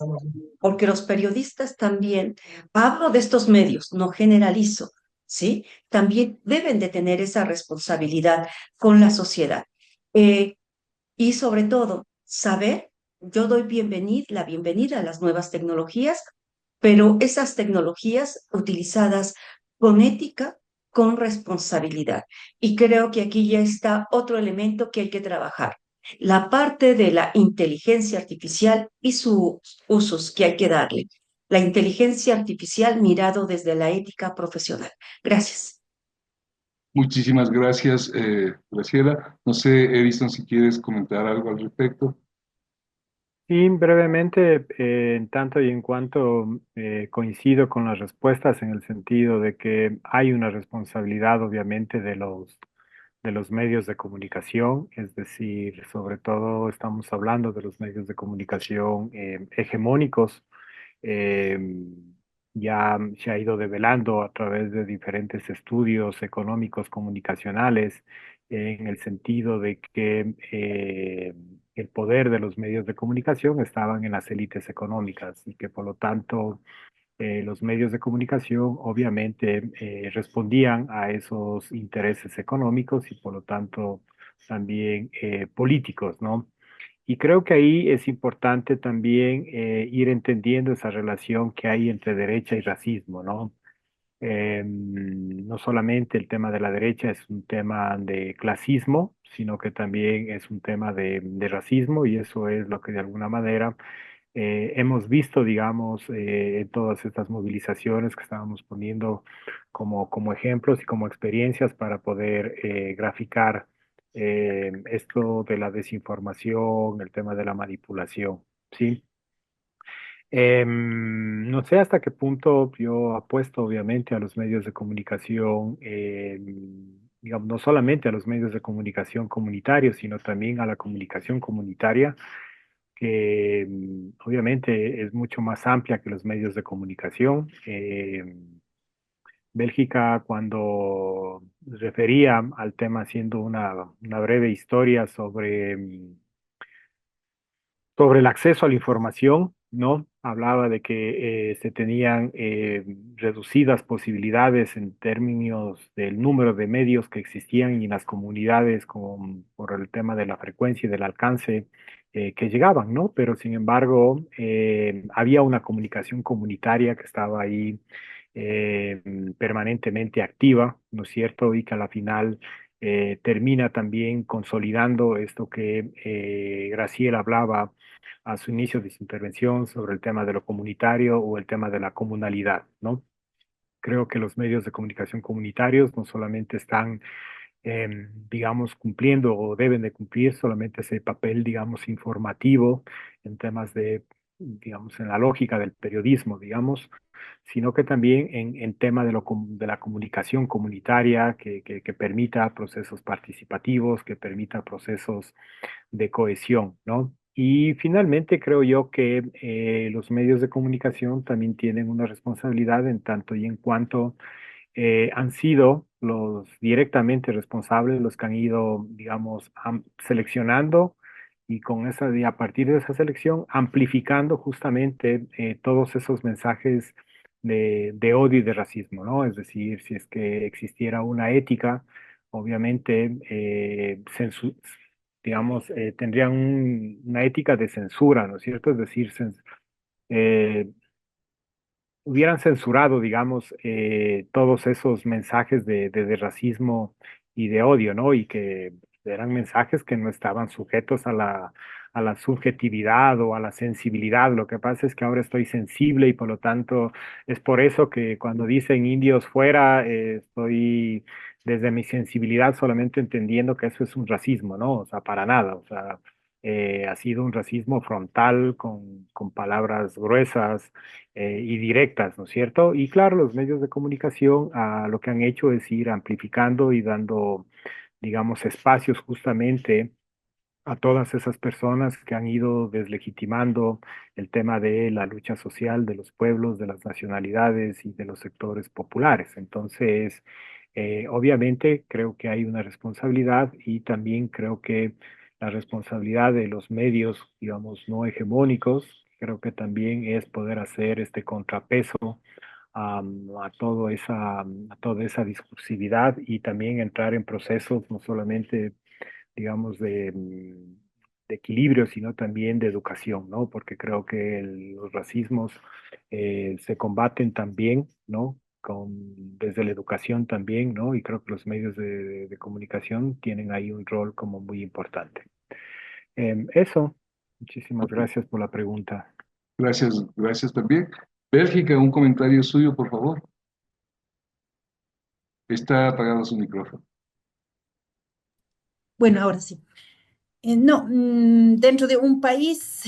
porque los periodistas también, hablo de estos medios, no generalizo, ¿sí? También deben de tener esa responsabilidad con la sociedad. Eh, y sobre todo, saber, yo doy la bienvenida a las nuevas tecnologías, pero esas tecnologías utilizadas con ética, con responsabilidad. Y creo que aquí ya está otro elemento que hay que trabajar, la parte de la inteligencia artificial y sus usos que hay que darle. La inteligencia artificial mirado desde la ética profesional. Gracias. Muchísimas gracias, Graciela. No sé, Edison, si quieres comentar algo al respecto. Y brevemente, en tanto y en cuanto coincido con las respuestas en el sentido de que hay una responsabilidad, obviamente, de los medios de comunicación, es decir, sobre todo estamos hablando de los medios de comunicación hegemónicos. eh, ya se ha ido develando a través de diferentes estudios económicos comunicacionales en el sentido de que el poder de los medios de comunicación estaban en las élites económicas y que por lo tanto los medios de comunicación obviamente respondían a esos intereses económicos y por lo tanto también políticos, ¿no? Y creo que ahí es importante también ir entendiendo esa relación que hay entre derecha y racismo, ¿no? No solamente el tema de la derecha es un tema de clasismo, sino que también es un tema de racismo y eso es lo que de alguna manera hemos visto, digamos, en todas estas movilizaciones que estábamos poniendo como ejemplos y como experiencias para poder graficar esto de la desinformación, el tema de la manipulación, ¿sí? No sé hasta qué punto yo apuesto, obviamente, a los medios de comunicación, digamos, no solamente a los medios de comunicación comunitarios, sino también a la comunicación comunitaria que obviamente es mucho más amplia que los medios de comunicación. Bélgica, cuando refería al tema haciendo una breve historia sobre el acceso a la información, ¿no? Hablaba de que se tenían reducidas posibilidades en términos del número de medios que existían en las comunidades por el tema de la frecuencia y del alcance que llegaban, ¿no? Pero sin embargo, había una comunicación comunitaria que estaba ahí eh, permanentemente activa, ¿no es cierto? Y que a la final termina también consolidando esto que Graciela hablaba a su inicio de su intervención sobre el tema de lo comunitario o el tema de la comunalidad, ¿no? Creo que los medios de comunicación comunitarios no solamente están, digamos, cumpliendo o deben de cumplir solamente ese papel, digamos, informativo en temas de, digamos, en la lógica del periodismo, digamos, sino que también en tema de la comunicación comunitaria que permita procesos participativos, que permita procesos de cohesión, ¿no? Y finalmente creo yo que los medios de comunicación también tienen una responsabilidad en tanto y en cuanto han sido los directamente responsables, los que han ido, digamos, seleccionando y con esa, y a partir de esa selección, amplificando justamente todos esos mensajes de odio y de racismo, ¿no? Es decir, si es que existiera una ética, obviamente, digamos, tendrían una ética de censura, ¿no es cierto? Es decir, eh, hubieran censurado, digamos, todos esos mensajes de racismo y de odio, ¿no? Y que eran mensajes que no estaban sujetos a la subjetividad o a la sensibilidad. Lo que pasa es que ahora estoy sensible y por lo tanto es por eso que cuando dicen indios fuera, estoy desde mi sensibilidad solamente entendiendo que eso es un racismo, ¿no? O sea, para nada. O sea, ha sido un racismo frontal con palabras gruesas y directas, ¿no es cierto? Y claro, los medios de comunicación lo que han hecho es ir amplificando y dando, digamos, espacios justamente a todas esas personas que han ido deslegitimando el tema de la lucha social de los pueblos, de las nacionalidades y de los sectores populares. Entonces, obviamente creo que hay una responsabilidad y también creo que la responsabilidad de los medios, digamos, no hegemónicos, creo que también es poder hacer este contrapeso a toda esa discursividad y también entrar en procesos no solamente digamos, de equilibrio, sino también de educación, ¿no? Porque creo que los racismos se combaten también, ¿no? Desde la educación también, ¿no? Y creo que los medios de comunicación tienen ahí un rol como muy importante. Eso, muchísimas gracias por la pregunta. Gracias, gracias también. Bélgica, un comentario suyo, por favor. Está apagado su micrófono. Bueno, ahora sí. No, dentro de un país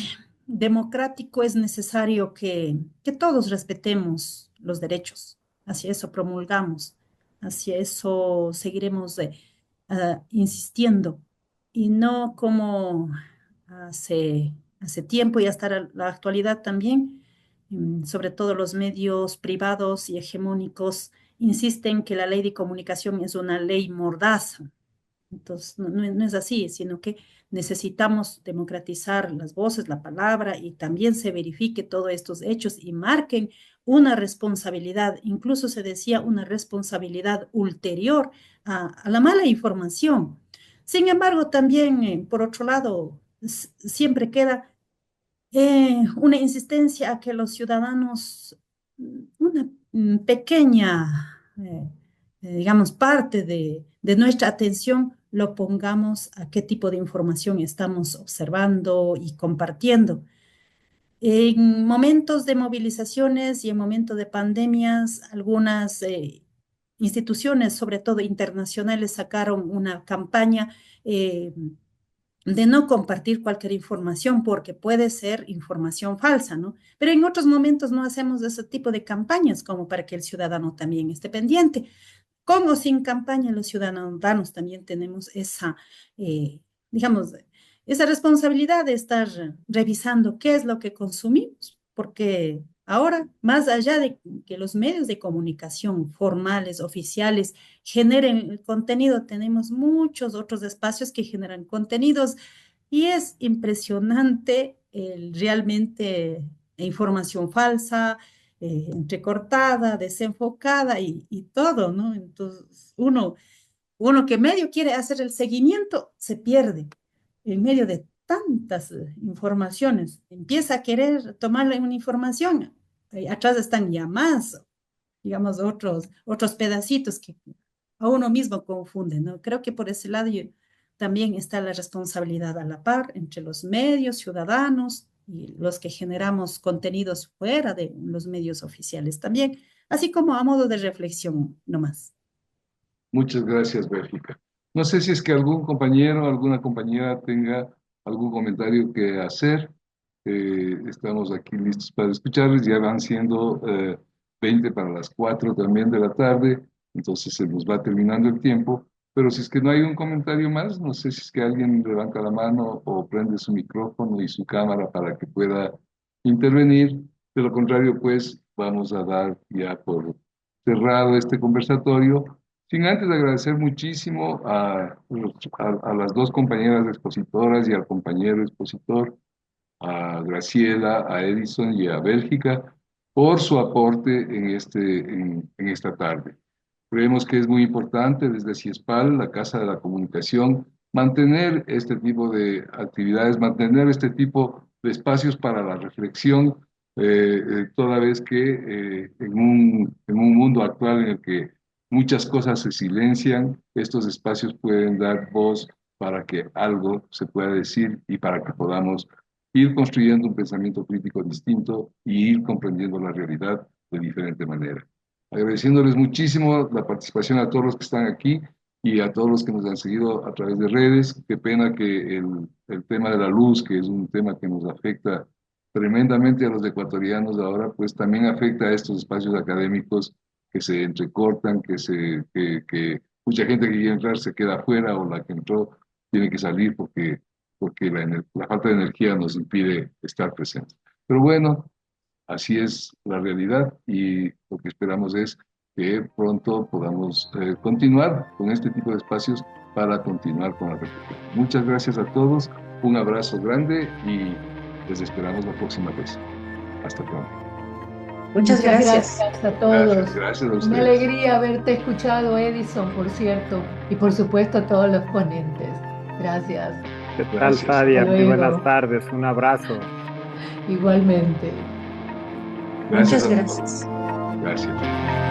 democrático es necesario que todos respetemos los derechos. Hacia eso promulgamos, hacia eso seguiremos insistiendo. Y no como hace tiempo y hasta la actualidad también, sobre todo los medios privados y hegemónicos insisten que la ley de comunicación es una ley mordaza. Entonces, no es así, sino que necesitamos democratizar las voces, la palabra y también se verifique todos estos hechos y marquen una responsabilidad, incluso se decía una responsabilidad ulterior a la mala información. Sin embargo, también, por otro lado, siempre queda una insistencia a que los ciudadanos, una pequeña, digamos, parte de nuestra atención lo pongamos a qué tipo de información estamos observando y compartiendo. En momentos de movilizaciones y en momentos de pandemias, algunas instituciones, sobre todo internacionales, sacaron una campaña de no compartir cualquier información porque puede ser información falsa, ¿no? Pero en otros momentos no hacemos ese tipo de campañas como para que el ciudadano también esté pendiente. Con o sin campaña, los ciudadanos también tenemos esa, digamos, esa responsabilidad de estar revisando qué es lo que consumimos, porque ahora, más allá de que los medios de comunicación formales, oficiales, generen el contenido, tenemos muchos otros espacios que generan contenidos y es impresionante realmente información falsa, entrecortada, desenfocada y todo, ¿no? Entonces, uno que medio quiere hacer el seguimiento, se pierde en medio de tantas informaciones. Empieza a querer tomarle una información, atrás están ya más, digamos, otros pedacitos que a uno mismo confunden, ¿no? Creo que por ese lado también está la responsabilidad a la par entre los medios, ciudadanos y los que generamos contenidos fuera de los medios oficiales también, así como a modo de reflexión nomás. Muchas gracias, Bélgica. No sé si es que algún compañero, alguna compañera tenga algún comentario que hacer. Estamos aquí listos para escucharles. Ya van siendo 20 para las 4 también de la tarde, entonces se nos va terminando el tiempo. Pero si es que no hay un comentario más, no sé si es que alguien levanta la mano o prende su micrófono y su cámara para que pueda intervenir. De lo contrario, pues vamos a dar ya por cerrado este conversatorio. Sin antes agradecer muchísimo a las dos compañeras expositoras y al compañero expositor, a Graciela, a Edison y a Bélgica, por su aporte en esta tarde. Creemos que es muy importante desde CIESPAL, la Casa de la Comunicación, mantener este tipo de actividades, mantener este tipo de espacios para la reflexión, toda vez que en un mundo actual en el que muchas cosas se silencian, estos espacios pueden dar voz para que algo se pueda decir y para que podamos ir construyendo un pensamiento crítico distinto y ir comprendiendo la realidad de diferente manera. Agradeciéndoles muchísimo la participación a todos los que están aquí y a todos los que nos han seguido a través de redes. Qué pena que el tema de la luz, que es un tema que nos afecta tremendamente a los ecuatorianos ahora, pues también afecta a estos espacios académicos que se entrecortan, que mucha gente que quiere entrar se queda afuera o la que entró tiene que salir porque la falta de energía nos impide estar presentes. Pero bueno, así es la realidad y lo que esperamos es que pronto podamos continuar con este tipo de espacios para continuar con la reflexión. Muchas gracias a todos, un abrazo grande y les esperamos la próxima vez. Hasta pronto. Muchas gracias. Gracias a todos. Gracias a ustedes. Una alegría haberte escuchado, Edison, por cierto, y por supuesto a todos los ponentes. Gracias. ¿Qué tal, Gracias. Sadia? Hasta Muy buenas luego. tardes, un abrazo. Igualmente. Gracias Muchas a todos. gracias. Gracias.